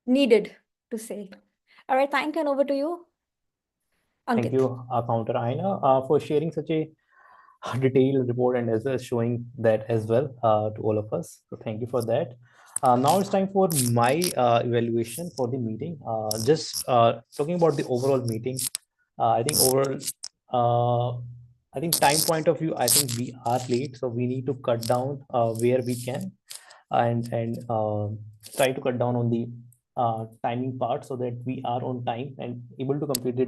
needed to say. All right, thank you, and over to you, Ankit. Thank you, Counter Aina, for sharing such a detailed report and as well as showing that as well to all of us. So thank you for that. Now it's time for my evaluation for the meeting. Just talking about the overall meeting. I think overall, I think time point of view, I think we are late, so we need to cut down where we can and try to cut down on the timing part so that we are on time and able to complete the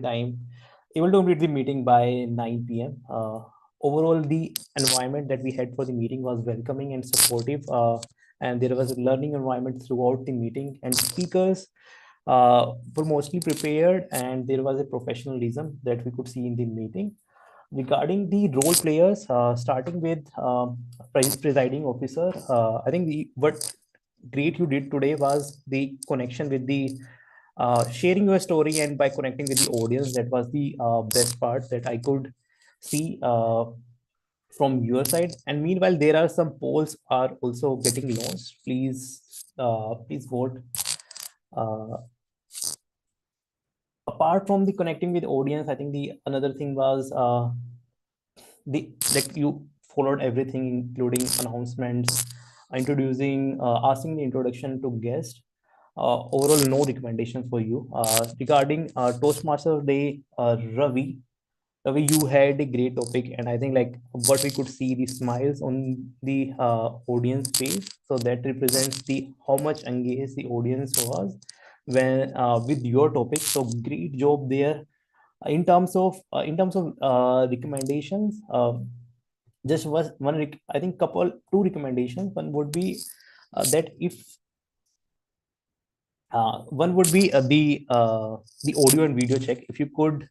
meeting by 9 p.m. Overall, the environment that we had for the meeting was welcoming and supportive, and there was a learning environment throughout the meeting, and speakers were mostly prepared, and there was a professionalism that we could see in the meeting. Regarding the role players, starting with presiding officer, I think what great you did today was the connection with the sharing your story and by connecting with the audience. That was the best part that I could see from your side. And meanwhile, there are some polls are also getting launched. Please vote. Apart from the connecting with audience, I think the another thing was like you followed everything, including announcements, introducing, asking the introduction to guest. Overall, no recommendation for you. Regarding Toastmaster Day, Ravi, you had a great topic, and I think like what we could see the smiles on the audience face, so that represents the how much engaged the audience was when with your topic. So great job there. In terms of recommendations, just was I think two recommendations. One would be that if one would be the audio and video check. If you could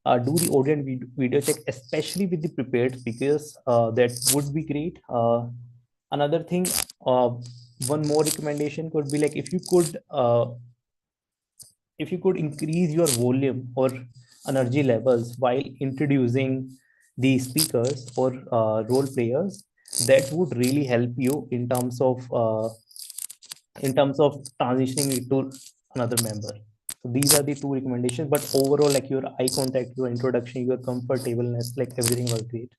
do the audio and video check, especially with the prepared speakers, that would be great. Another thing, one more recommendation could be like if you could increase your volume or energy levels while introducing the speakers or role players, that would really help you in terms of transitioning it to another member. So these are the two recommendations, but overall, like your eye contact, your introduction, your comfortableness, like everything was great.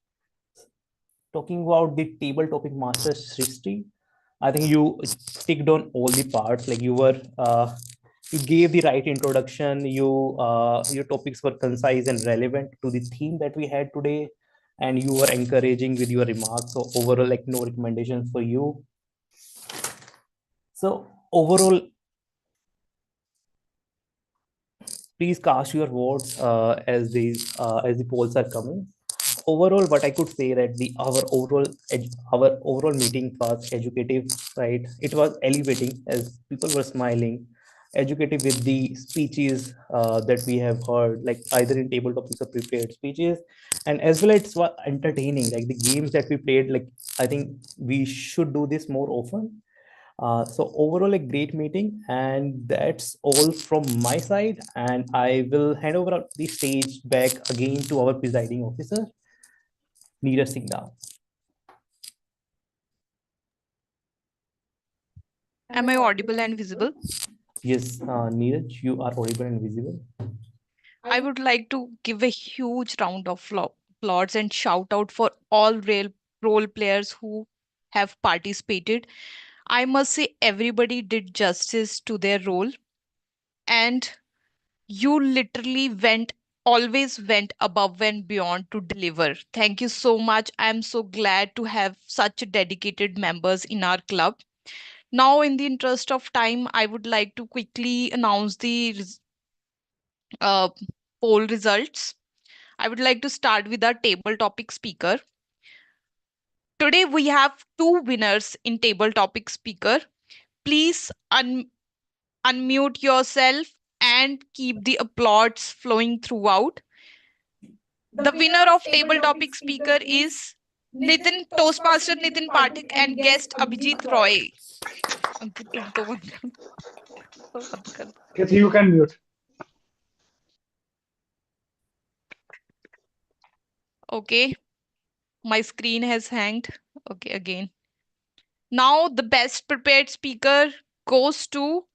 Talking about the table topic master Srishti, I think you sticked on all the parts. Like you gave the right introduction. Your topics were concise and relevant to the theme that we had today, and you were encouraging with your remarks. So overall, like no recommendations for you. So overall, please cast your votes as the polls are coming. overall what I could say that our overall meeting was educative, right? It was elevating as people were smiling, educative with the speeches that we have heard, like either in table topics or prepared speeches, and as well as was entertaining, like the games that we played. Like I think we should do this more often. So overall, a great meeting, and that's all from my side. And I will hand over the stage back again to our presiding officer, Neeraj Singh. Am I audible and visible? Yes, Neeraj, you are audible and visible. I would like to give a huge round of applause and shout out for all real role players who have participated. I must say, everybody did justice to their role, and you literally always went above and beyond to deliver. Thank you so much. I'm so glad to have such dedicated members in our club. Now, in the interest of time, I would like to quickly announce the uh, poll results. I would like to start with our table topic speaker. Today, we have two winners in table topic speaker. Please unmute yourself and keep the applause flowing throughout. The winner of table topic speaker is Nitin, Toastmaster Nitin Pathak and guest Abhijit Roy. अंकित तुम तो बंद कर तो बंद कर दो. Yes, you can mute. Okay, my screen has hanged. Okay, again. Now the best prepared speaker goes to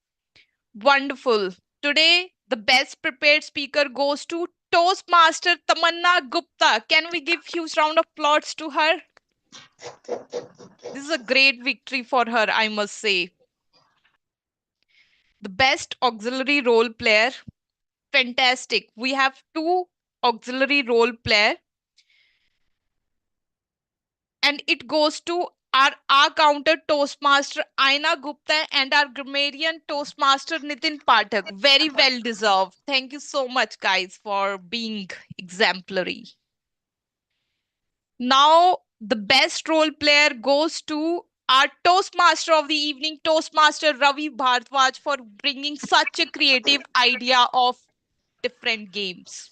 wonderful. Today, the best prepared speaker goes to Toastmaster Tamanna Gupta. Can we give huge round of applause to her? This is a great victory for her, I must say. The best auxiliary role player. Fantastic. We have two auxiliary role player, and it goes to our counter Toastmaster Aina Gupta and our grammarian Toastmaster Nitin Pathak. Very well deserved. Thank you so much, guys, for being exemplary. Now, the best role player goes to our Toastmaster of the evening, Toastmaster Ravi Bhardwaj, for bringing such a creative idea of different games.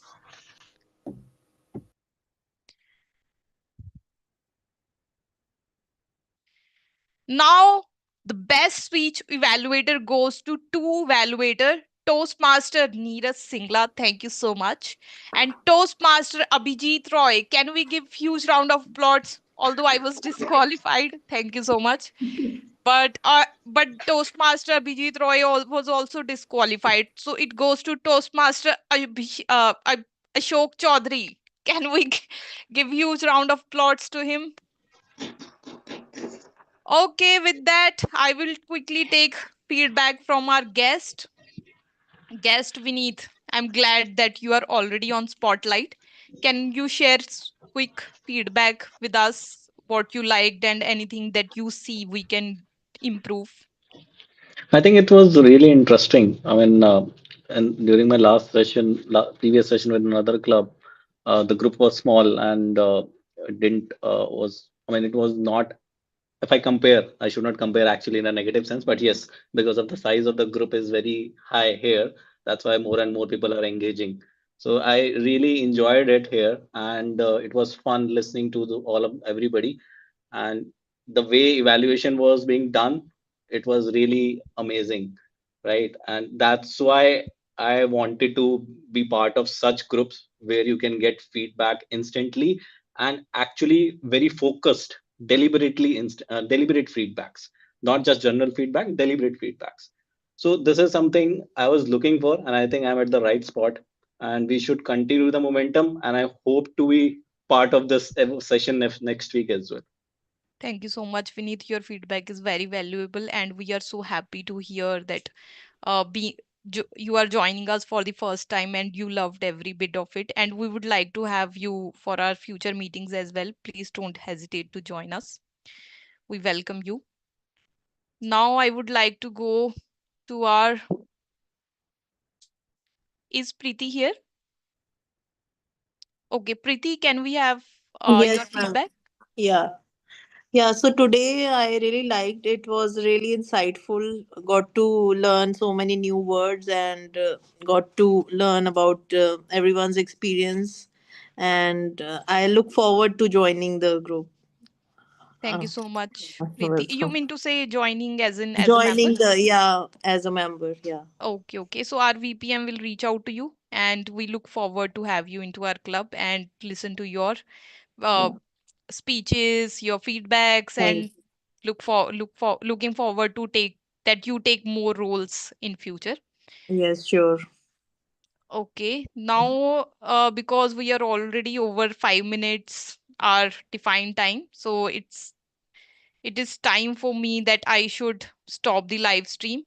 Now, the best speech evaluator goes to two evaluator, Toastmaster Neeraj Singla, thank you so much, and Toastmaster Abhijit Roy. Can we give huge round of applause? Although I was disqualified, thank you so much. But Toastmaster Abhijit Roy was also disqualified, so it goes to Toastmaster Ashok Chaudhary. Can we give huge round of applause to him? Okay, with that, I will quickly take feedback from our guest Vineet. I'm glad that you are already on spotlight. Can you share quick feedback with us, what you liked and anything that you see we can improve? I think it was really interesting. I mean, and during my last session, previous session with another club, the group was small and didn't was. I mean, it was not. If I compare, I should not compare actually in a negative sense, but yes, because of the size of the group is very high here, that's why more and more people are engaging. So I really enjoyed it here, and it was fun listening to all of everybody, and the way evaluation was being done, it was really amazing, right? And that's why I wanted to be part of such groups where you can get feedback instantly and actually very focused, deliberate feedbacks, not just general feedback, deliberate feedbacks. So this is something I was looking for, and I think I'm at the right spot, and we should continue the momentum, and I hope to be part of this session next week as well. Thank you so much, Vineet. Your feedback is very valuable, and we are so happy to hear that you are joining us for the first time and you loved every bit of it. And we would like to have you for our future meetings as well. Please don't hesitate to join us. We welcome you. Now, I would like to go to our. Is Preeti here? Okay, Preeti, can we have your Yes, ma'am. feedback? Yeah. Yeah, so today I really liked it. Was really insightful. Got to learn so many new words and got to learn about everyone's experience. And I look forward to joining the group. Thank Uh, you so much, Preeti. You welcome. mean to say joining as in as a member? Joining the, yeah, as a member. Yeah. Okay, okay. So our VPM will reach out to you, and we look forward to have you into our club and listen to your uh, Yeah. speeches, your feedbacks, Thank and looking forward to take that you take more roles in future. you. Yes, sure. Okay, now because we are already over 5 minutes our defined time, so it is time for me that I should stop the live stream.